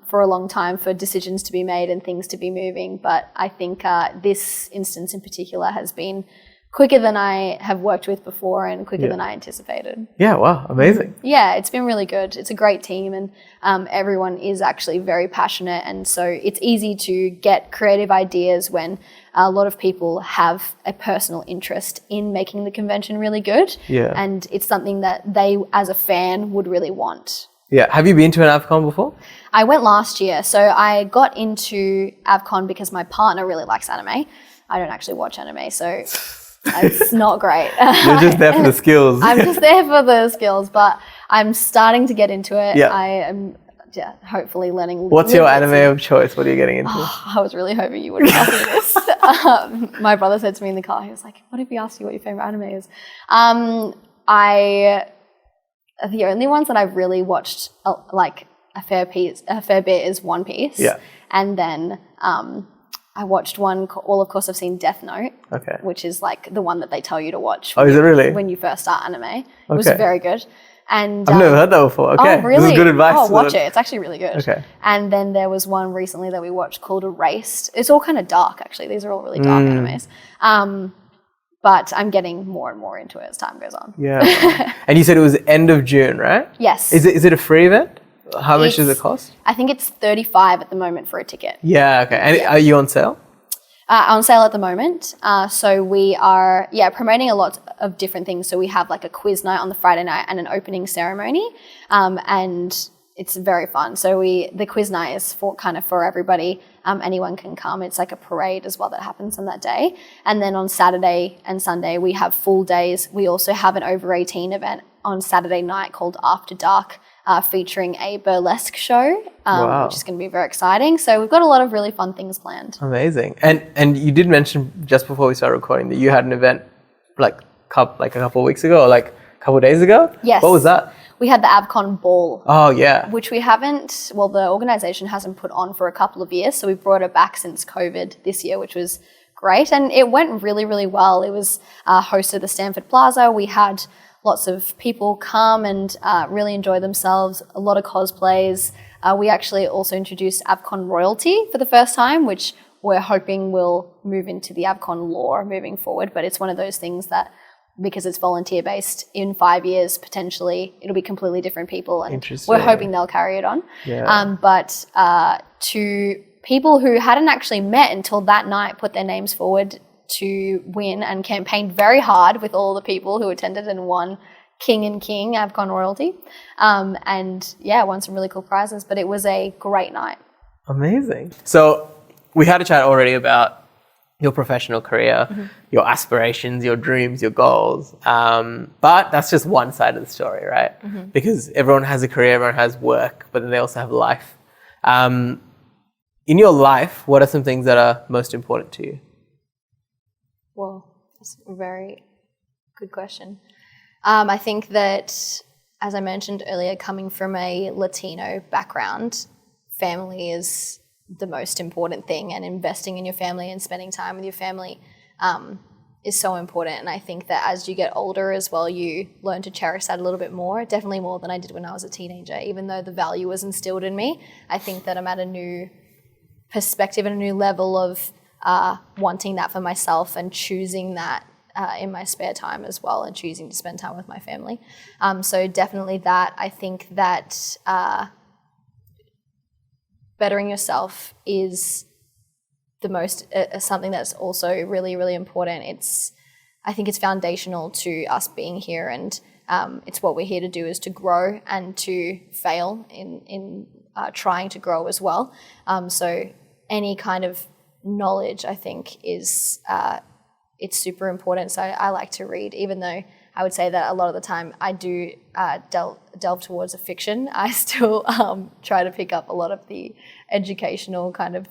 for a long time for decisions to be made and things to be moving. But I think this instance in particular has been quicker than I have worked with before and quicker than I anticipated. Yeah, wow, amazing. Yeah, it's been really good. It's a great team, and everyone is actually very passionate, and so it's easy to get creative ideas when a lot of people have a personal interest in making the convention really good. Yeah. And it's something that they, as a fan, would really want. Yeah. Have you been to an AVCON before? I went last year. So I got into AVCON because my partner really likes anime. I don't actually watch anime, so it's not great. You're just there for the skills. I'm just there for the skills, but I'm starting to get into it. Yeah. I am hopefully learning. What's your anime of choice? What are you getting into? I was really hoping you wouldn't ask me this. My brother said to me in the car, he was like, what if he asked you what your favorite anime is? The only ones that I've really watched like a fair bit is One Piece. Yeah. And then I watched one, of course I've seen Death Note, which is like the one that they tell you to watch is it really? when you first start anime. It was very good. And I've never heard that before. Okay. Oh, really? This is good advice. Oh, watch it. It's actually really good. Okay. And then there was one recently that we watched called Erased. It's all kind of dark, actually. These are all really dark animes. But I'm getting more and more into it as time goes on. Yeah. And you said it was end of June, right? Yes. Is it a free event? How much does it cost? I think it's $35 at the moment for a ticket. Yeah, okay. And are you on sale? On sale at the moment. So we are, promoting a lot of different things. So we have like a quiz night on the Friday night and an opening ceremony. And it's very fun. So the quiz night is for everybody. Anyone can come. It's like a parade as well that happens on that day. And then on Saturday and Sunday, we have full days. We also have an over 18 event on Saturday night called After Dark, featuring a burlesque show, which is going to be very exciting. So we've got a lot of really fun things planned. Amazing. And you did mention just before we started recording that you had an event like a couple of weeks ago or like a couple of days ago? Yes. What was that? We had the AVCON ball. Oh, yeah. Which the organisation hasn't put on for a couple of years. So we brought it back since COVID this year, which was great. And it went really, really well. It was hosted at the Stanford Plaza. We had lots of people come and really enjoy themselves, a lot of cosplays. We actually also introduced AVCON royalty for the first time, which we're hoping will move into the AVCON lore moving forward. But it's one of those things that, because it's volunteer-based, in 5 years, potentially, it'll be completely different people. And we're hoping they'll carry it on. Yeah. But to people who hadn't actually met until that night, put their names forward to win and campaigned very hard with all the people who attended and won King and King AVCON royalty. Won some really cool prizes. But it was a great night. Amazing. So we had a chat already about your professional career, your aspirations, your dreams, your goals. But that's just one side of the story, right? Because everyone has a career, everyone has work, but then they also have life. In your life, what are some things that are most important to you? Well, that's a very good question. I think that, as I mentioned earlier, coming from a Latino background, family is the most important thing, and investing in your family and spending time with your family is so important. And I think that as you get older as well, you learn to cherish that a little bit more, definitely more than I did when I was a teenager. Even though the value was instilled in me, I think that I'm at a new perspective and a new level of wanting that for myself and choosing that in my spare time as well, and choosing to spend time with my family. So definitely that. I think that bettering yourself is the most something that's also really, really important. I think it's foundational to us being here, and it's what we're here to do, is to grow and to fail in trying to grow as well. So any kind of knowledge, I think, is it's super important. So I like to read, even though I would say that a lot of the time I do delve towards a fiction. I still try to pick up a lot of the educational kind of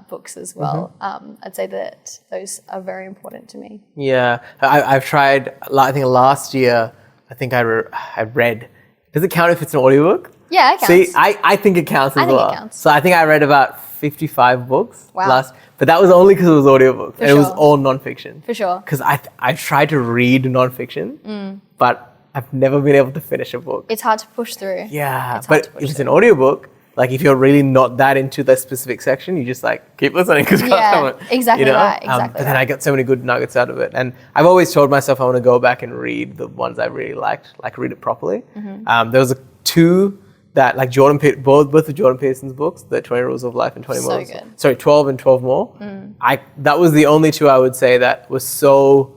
books as well. I'd say that those are very important to me. Yeah, I've tried, I think last year, I read, does it count if it's an audiobook? Yeah, it counts. See, I think it counts as well. It counts. So I think I read about 55 books. Wow. But that was only because it was audiobooks. It was all nonfiction. For sure. Because I tried to read nonfiction, but I've never been able to finish a book. It's hard to push through. Yeah, but if it's an audiobook, like if you're really not that into the specific section, you just like keep listening because exactly right. Exactly. But then I got so many good nuggets out of it, and I've always told myself I want to go back and read the ones I really liked, like read it properly. There was two that like both of Jordan Peterson's books, the 20 Rules of Life and 20 More. So good. Sorry, 12 and 12 More. That was the only two I would say that was so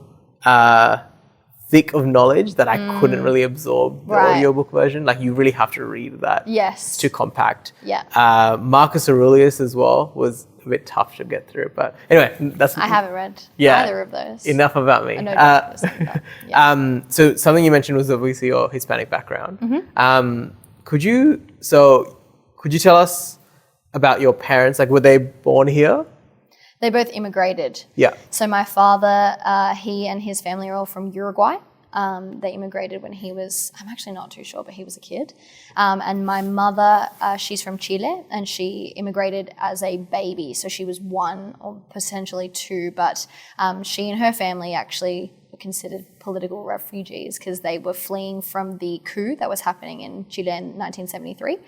thick of knowledge that I couldn't really absorb the audiobook version. Like you really have to read that. Yes. It's too compact. Yeah. Marcus Aurelius as well was a bit tough to get through. But anyway, I haven't read either of those. Enough about me. So something you mentioned was obviously your Hispanic background. Could you tell us about your parents? Like, were they born here? They both immigrated. Yeah. So my father, he and his family are all from Uruguay. They immigrated when he was, I'm actually not too sure, but he was a kid. And my mother, she's from Chile, and she immigrated as a baby. So she was 1 or potentially 2, but she and her family actually were considered political refugees because they were fleeing from the coup that was happening in Chile in 1973.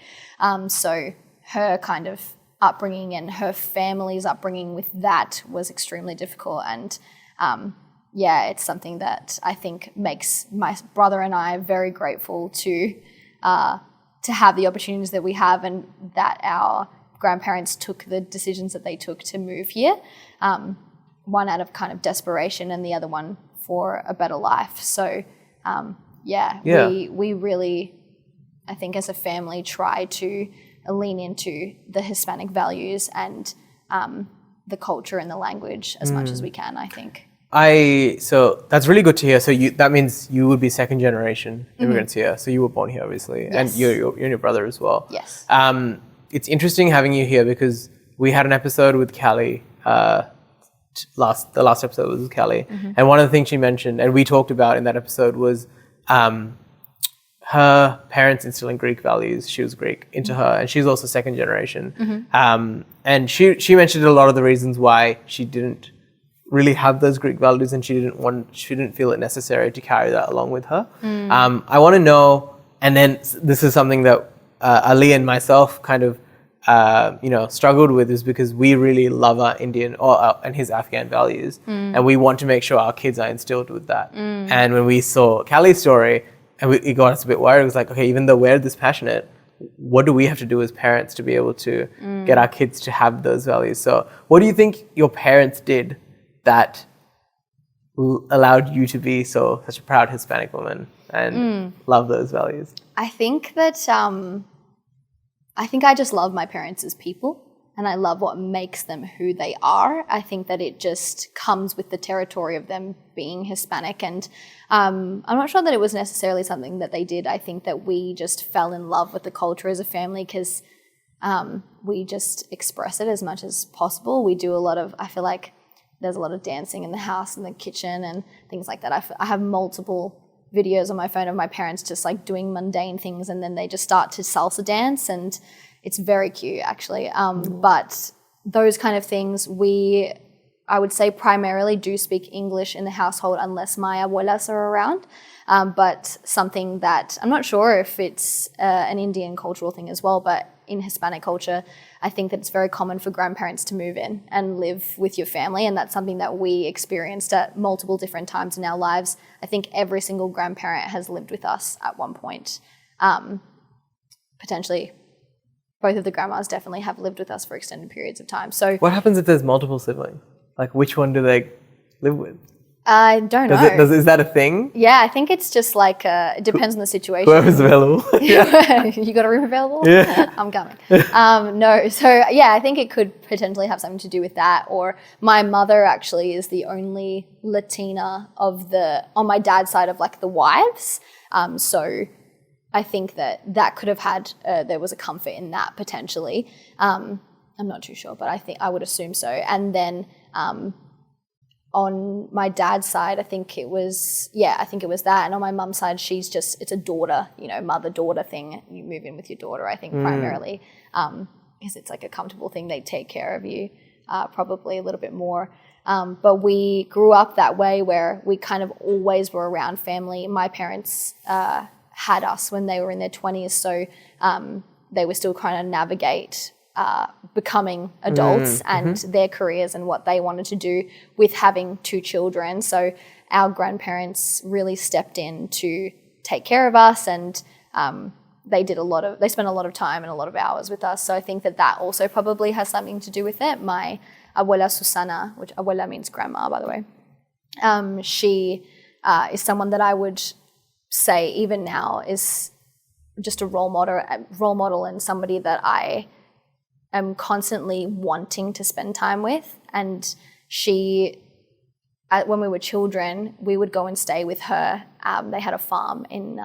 So her kind of upbringing and her family's upbringing with that was extremely difficult, and it's something that I think makes my brother and I very grateful to have the opportunities that we have, and that our grandparents took the decisions that they took to move here, one out of kind of desperation and the other one for a better life. So we really, I think as a family, try to lean into the Hispanic values and the culture and the language as much as we can, I think. So that's really good to hear. So that means you would be second generation immigrants here. So you were born here, obviously, and you and your brother as well. Yes. It's interesting having you here because we had an episode with Callie. The last episode was with Callie, and one of the things she mentioned, and we talked about in that episode, was her parents instilling Greek values. She was Greek into her, and she's also second generation. And she mentioned a lot of the reasons why she didn't really have those Greek values, and she didn't feel it necessary to carry that along with her. I want to know, and then this is something that Ali and myself kind of struggled with, is because we really love our Indian and his Afghan values, and we want to make sure our kids are instilled with that. And when we saw Callie's story, and it got us a bit worried. It was like, okay, even though we're this passionate, what do we have to do as parents to be able to get our kids to have those values? So what do you think your parents did that allowed you to be such a proud Hispanic woman and love those values? I think that I just love my parents as people, and I love what makes them who they are. I think that it just comes with the territory of them being Hispanic, and I'm not sure that it was necessarily something that they did. I think that we just fell in love with the culture as a family because we just express it as much as possible. We do I feel like there's a lot of dancing in the house, in the kitchen, and things like that. I have multiple videos on my phone of my parents just like doing mundane things, and then they just start to salsa dance, and it's very cute actually. But those kind of things, I would say primarily do speak English in the household unless my abuelas are around. But something that I'm not sure if it's an Indian cultural thing as well, but in Hispanic culture, I think that it's very common for grandparents to move in and live with your family, and that's something that we experienced at multiple different times in our lives. I think every single grandparent has lived with us at one point. Potentially, both of the grandmas definitely have lived with us for extended periods of time. So, what happens if there's multiple siblings? Like, which one do they live with? I don't know. Is that a thing? Yeah, I think it's just like, it depends on the situation. Whoever's available. You got a room available? Yeah. I'm coming. No, so yeah, I think it could potentially have something to do with that. Or my mother actually is the only Latina on my dad's side of like the wives. So I think that could have had, there was a comfort in that potentially. I'm not too sure, but I would assume so. And then, on my dad's side, I think it was that. And on my mum's side, it's a daughter, mother-daughter thing. You move in with your daughter, I think, primarily, because it's like a comfortable thing. They take care of you probably a little bit more. But we grew up that way where we kind of always were around family. My parents had us when they were in their 20s, so they were still trying to navigate becoming adults and their careers and what they wanted to do with having 2 children. So our grandparents really stepped in to take care of us, and they spent a lot of time and a lot of hours with us. So I think that also probably has something to do with it. My abuela Susana, which abuela means grandma, by the way, she is someone that I would say even now is just a role model and somebody that I am constantly wanting to spend time with. And she, when we were children, we would go and stay with her. They had a farm in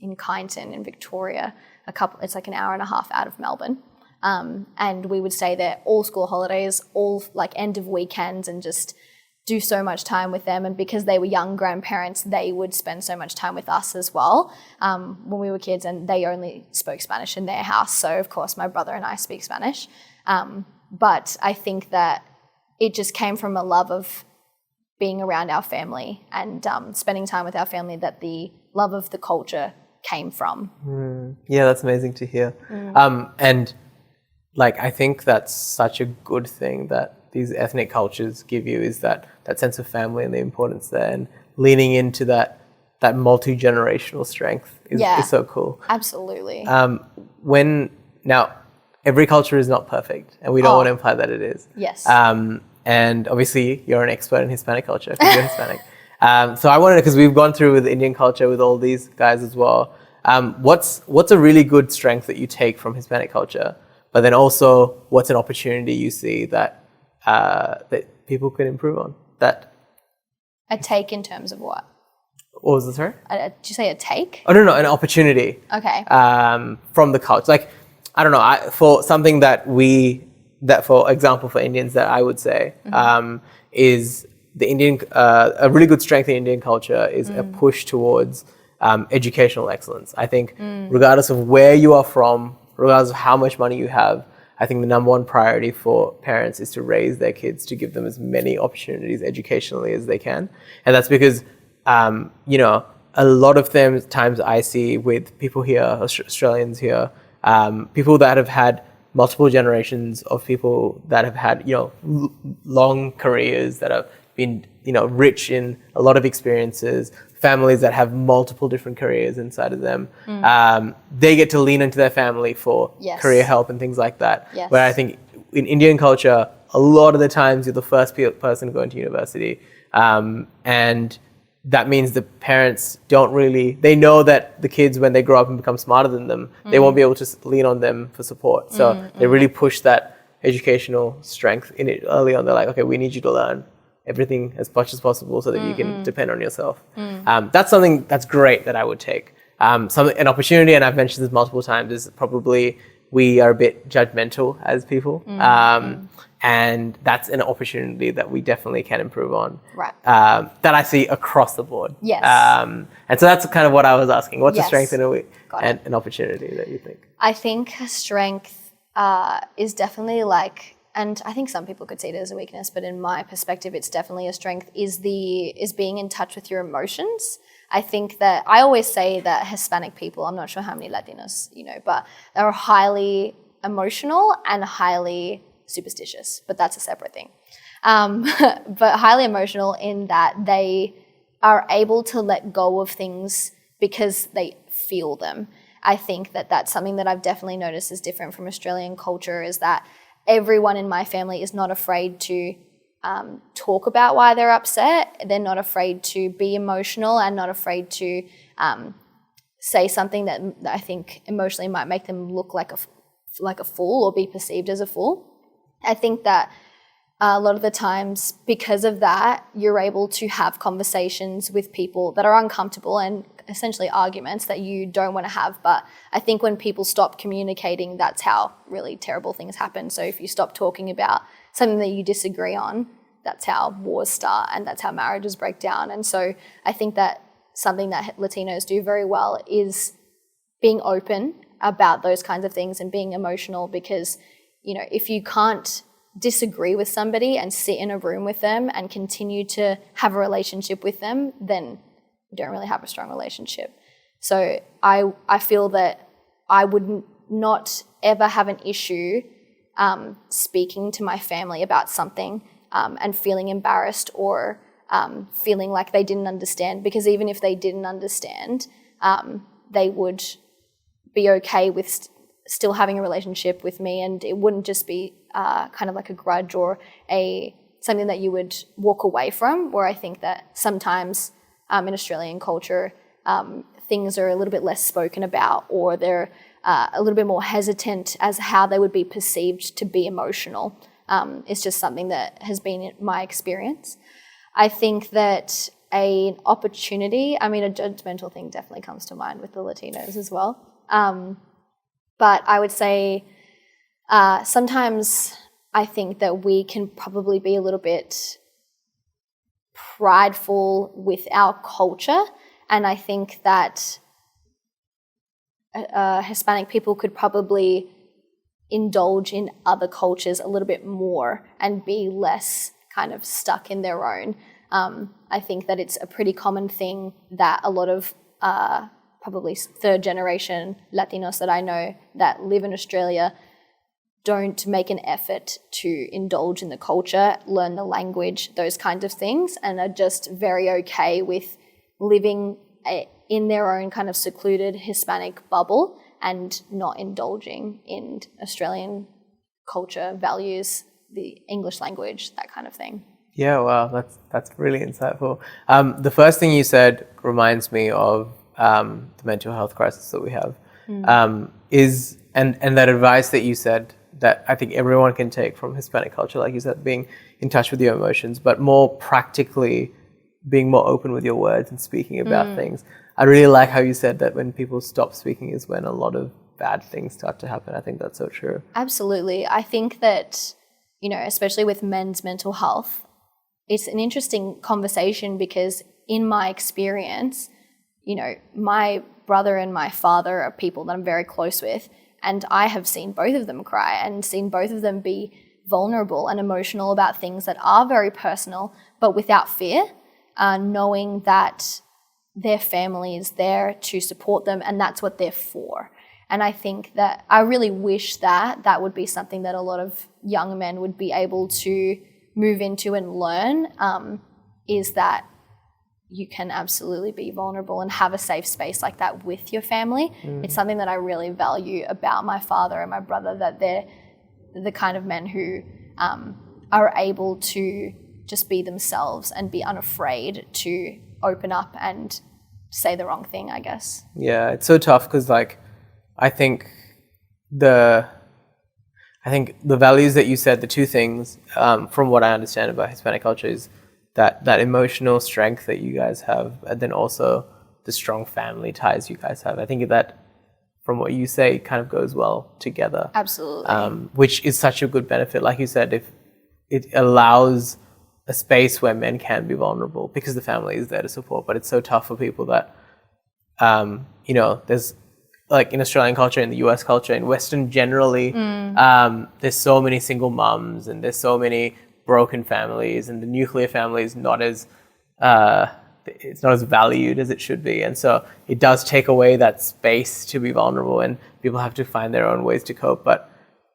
Kyneton in Victoria. It's like an hour and a half out of Melbourne. And we would stay there all school holidays, all like end of weekends, and just do so much time with them. And because they were young grandparents, they would spend so much time with us as well when we were kids, and they only spoke Spanish in their house. So of course my brother and I speak Spanish. But I think that it just came from a love of being around our family and spending time with our family, that the love of the culture came from. Yeah, that's amazing to hear. And like, I think that's such a good thing that these ethnic cultures give you, is that sense of family and the importance there, and leaning into that multi-generational strength is so cool. Absolutely. Now, every culture is not perfect, and we don't want to imply that it is. Yes. And obviously you're an expert in Hispanic culture because you're Hispanic. So I wanted to, because we've gone through with Indian culture with all these guys as well. What's a really good strength that you take from Hispanic culture, but then also what's an opportunity you see that people could improve on? That a take in terms of what? What was it, sorry? Did you say a take? Oh, no, an opportunity. Okay. From the culture. Like, I don't know, for something for example, for Indians that I would say is the Indian, a really good strength in Indian culture is a push towards educational excellence. I think regardless of where you are from, regardless of how much money you have, I think the number one priority for parents is to raise their kids, to give them as many opportunities educationally as they can. And that's because, a lot of times I see with people here, Australians here, people that have had multiple generations of people that have had, long careers, that have been, rich in a lot of experiences, families that have multiple different careers inside of them. They get to lean into their family for career help and things like that. Yes. Where I think in Indian culture, a lot of the times you're the first person going to university. And that means the parents they know that the kids, when they grow up and become smarter than them, they won't be able to lean on them for support. So they really push that educational strength in it early on. They're like, okay, we need you to learn everything as much as possible so that you can depend on yourself. That's something that's great that I would take. An opportunity, and I've mentioned this multiple times, is probably we are a bit judgmental as people. And that's an opportunity that we definitely can improve on. Right. That I see across the board. Yes. And so that's kind of what I was asking. What's a strength and an opportunity that you think? I think strength is definitely and I think some people could see it as a weakness, but in my perspective, it's definitely a strength, is being in touch with your emotions. I think that I always say that Hispanic people, I'm not sure how many Latinos, but they're highly emotional and highly superstitious, but that's a separate thing. But highly emotional in that they are able to let go of things because they feel them. I think that that's something that I've definitely noticed is different from Australian culture, is that everyone in my family is not afraid to talk about why they're upset. They're not afraid to be emotional and not afraid to say something that I think emotionally might make them look like a fool or be perceived as a fool. I think that a lot of the times, because of that, you're able to have conversations with people that are uncomfortable and essentially arguments that you don't want to have. But I think when people stop communicating, that's how really terrible things happen. So if you stop talking about something that you disagree on, that's how wars start and that's how marriages break down. And so I think that something that Latinos do very well is being open about those kinds of things and being emotional, because if you can't disagree with somebody and sit in a room with them and continue to have a relationship with them, then you don't really have a strong relationship. So I feel that I would not ever have an issue speaking to my family about something and feeling embarrassed or feeling like they didn't understand, because even if they didn't understand, they would be okay with still having a relationship with me, and it wouldn't just be kind of like a grudge or something that you would walk away from, where I think that sometimes in Australian culture things are a little bit less spoken about, or they're a little bit more hesitant as how they would be perceived to be emotional. It's just something that has been my experience. I think that an opportunity, I mean, a judgmental thing definitely comes to mind with the Latinos as well. But I would say sometimes I think that we can probably be a little bit prideful with our culture, and I think that Hispanic people could probably indulge in other cultures a little bit more and be less kind of stuck in their own. I think that it's a pretty common thing that a lot of probably third generation Latinos that I know that live in Australia don't make an effort to indulge in the culture, learn the language, those kinds of things, and are just very okay with living in their own kind of secluded Hispanic bubble and not indulging in Australian culture, values, the English language, that kind of thing. Yeah, wow, that's really insightful. The first thing you said reminds me of the mental health crisis that we have. And that advice that you said that I think everyone can take from Hispanic culture, like you said, being in touch with your emotions, but more practically being more open with your words and speaking about things. I really like how you said that when people stop speaking is when a lot of bad things start to happen. I think that's so true. Absolutely. I think that, especially with men's mental health, it's an interesting conversation because in my experience, my brother and my father are people that I'm very close with, and I have seen both of them cry and seen both of them be vulnerable and emotional about things that are very personal, but without fear, knowing that their family is there to support them and that's what they're for. And I think that I really wish that would be something that a lot of young men would be able to move into and learn, is that you can absolutely be vulnerable and have a safe space like that with your family. It's something that I really value about my father and my brother, that they're the kind of men who are able to just be themselves and be unafraid to open up and say the wrong thing, I guess. Yeah, it's so tough because I think the values that you said, the two things, from what I understand about Hispanic culture, is that emotional strength that you guys have, and then also the strong family ties you guys have. I think that, from what you say, kind of goes well together. Absolutely. Which is such a good benefit. Like you said, if it allows a space where men can be vulnerable because the family is there to support. But it's so tough for people that, there's, like in Australian culture, in the US culture, in Western generally, there's so many single mums and there's so many broken families, and the nuclear family is not as it's not as valued as it should be. And so it does take away that space to be vulnerable, and people have to find their own ways to cope. But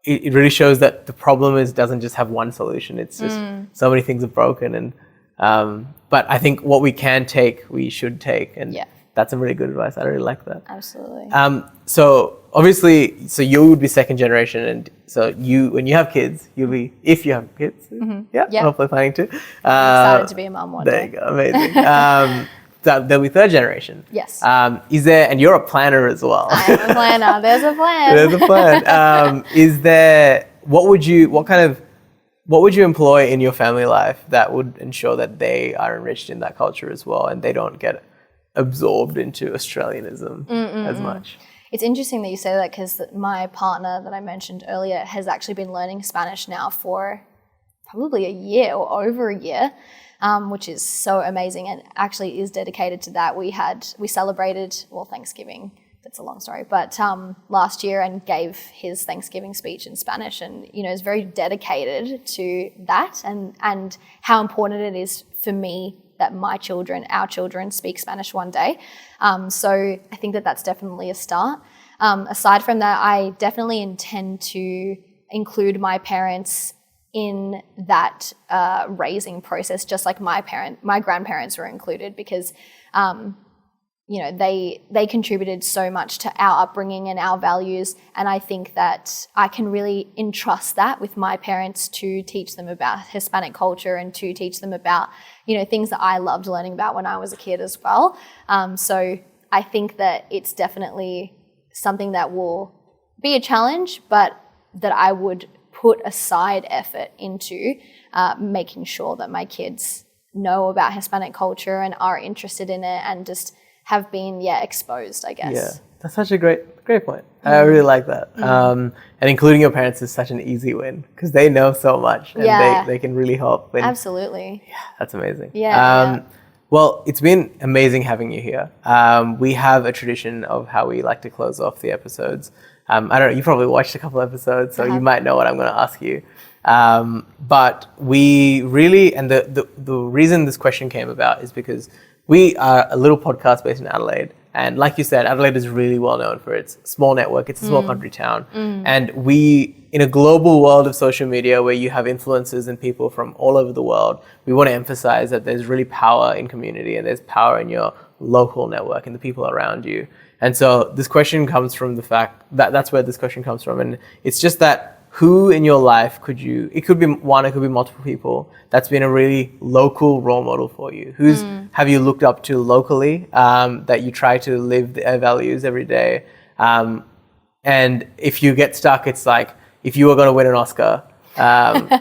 it really shows that the problem doesn't just have one solution. It's just so many things are broken. And but I think what we can take, we should take. And that's some really good advice. I really like that. Absolutely. So obviously, you would be second generation, and so when you have kids, if you have kids, hopefully planning to. I'm excited to be a mum one day. There you go, amazing. There'll be third generation. Yes. Is there, and you're a planner as well. I am a planner. There's a plan. There's a plan. Is there, what would you employ in your family life that would ensure that they are enriched in that culture as well, and they don't get absorbed into Australianism as much? It's interesting that you say that, because my partner that I mentioned earlier has actually been learning Spanish now for probably a year or over a year, which is so amazing, and actually is dedicated to that. We celebrated Thanksgiving that's a long story, but last year, and gave his Thanksgiving speech in Spanish, and is very dedicated to that and how important it is for me that our children speak Spanish one day. So I think that that's definitely a start. Aside from that, I definitely intend to include my parents in that raising process, just like my grandparents were included, because they contributed so much to our upbringing and our values, and I think that I can really entrust that with my parents to teach them about Hispanic culture and to teach them about things that I loved learning about when I was a kid as well. So I think that it's definitely something that will be a challenge, but that I would put aside effort into making sure that my kids know about Hispanic culture and are interested in it and just have been exposed, I guess. Yeah, that's such a great point. I really like that. And including your parents is such an easy win because they know so much and they can really help. Absolutely. Yeah, that's amazing. Yeah. Well, it's been amazing having you here. We have a tradition of how we like to close off the episodes. I don't know, you probably watched a couple episodes, so you might know what I'm going to ask you. But we really, and the reason this question came about is because we are a little podcast based in Adelaide. And like you said, Adelaide is really well known for its small network. It's a small country town. And we, in a global world of social media where you have influencers and people from all over the world, we want to emphasize that there's really power in community and there's power in your local network and the people around you. And so this question comes from the fact that that's where this question comes from. And it's just that who in your life it could be one, it could be multiple people, that's been a really local role model for you? Who's have you looked up to locally that you try to live their values every day? And if you get stuck, it's like, if you were going to win an Oscar,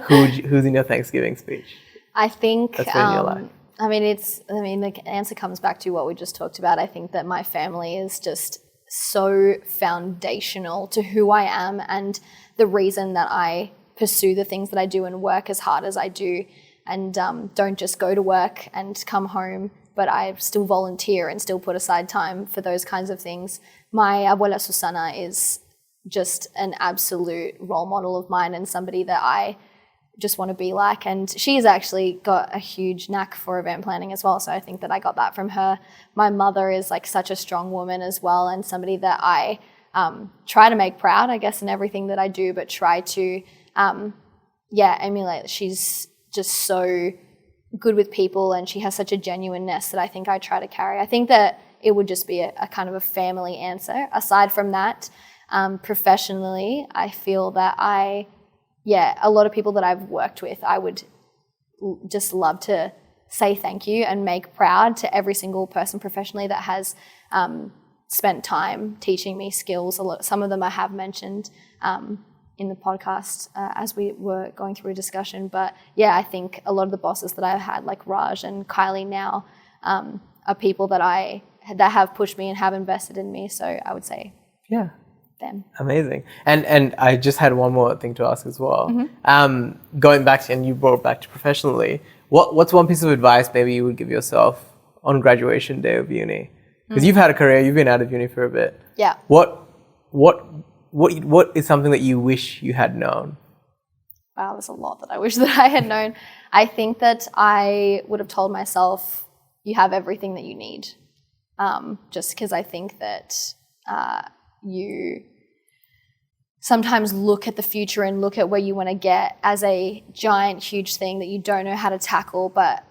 who's in your Thanksgiving speech? I think that's been in your life. The answer comes back to what we just talked about. I think that my family is just so foundational to who I am and the reason that I pursue the things that I do and work as hard as I do, and don't just go to work and come home, but I still volunteer and still put aside time for those kinds of things. My abuela Susana is just an absolute role model of mine and somebody that I just want to be like, and she's actually got a huge knack for event planning as well, so I think that I got that from her. My mother is like such a strong woman as well, and somebody that I try to make proud, I guess, in everything that I do, but try to emulate. She's just so good with people and she has such a genuineness that I think I try to carry. I think that it would just be a kind of a family answer. Aside from that, professionally, I feel that a lot of people that I've worked with, I would just love to say thank you and make proud to every single person professionally that has spent time teaching me skills. Some of them I have mentioned in the podcast as we were going through a discussion. But I think a lot of the bosses that I've had, like Raj and Kylie now, are people that have pushed me and have invested in me. So I would say them. Amazing. And I just had one more thing to ask as well. Going back to, and you brought it back to professionally, what's one piece of advice maybe you would give yourself on graduation day of uni? Because you've had a career, you've been out of uni for a bit. Yeah. What is something that you wish you had known? Wow, there's a lot that I wish that I had known. I think that I would have told myself, you have everything that you need. Just because I think that you sometimes look at the future and look at where you want to get as a giant, huge thing that you don't know how to tackle, but,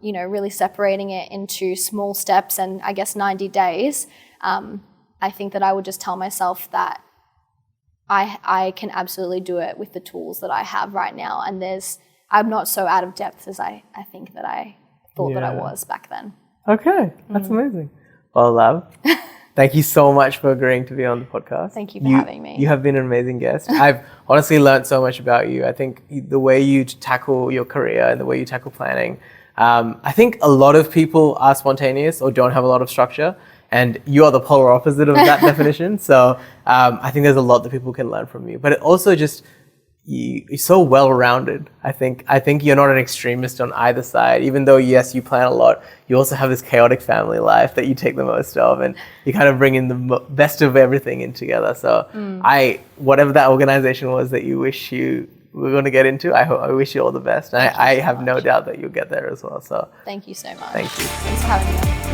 really separating it into small steps and I guess 90 days. I think that I would just tell myself that I can absolutely do it with the tools that I have right now. And I'm not so out of depth as I think that I thought that I was back then. Okay, that's amazing. Well, Lav, thank you so much for agreeing to be on the podcast. Thank you for having me. You have been an amazing guest. I've honestly learned so much about you. I think the way you tackle your career and the way you tackle planning, I think a lot of people are spontaneous or don't have a lot of structure, and you are the polar opposite of that definition. So I think there's a lot that people can learn from you. But it also just, you're so well-rounded. I think you're not an extremist on either side. Even though, yes, you plan a lot, you also have this chaotic family life that you take the most of, and you kind of bring in the best of everything in together. So whatever that organization was that you wish you were going to get into, I wish you all the best. And I have no doubt that you'll get there as well. So thank you so much. Thank you. Thanks for having me.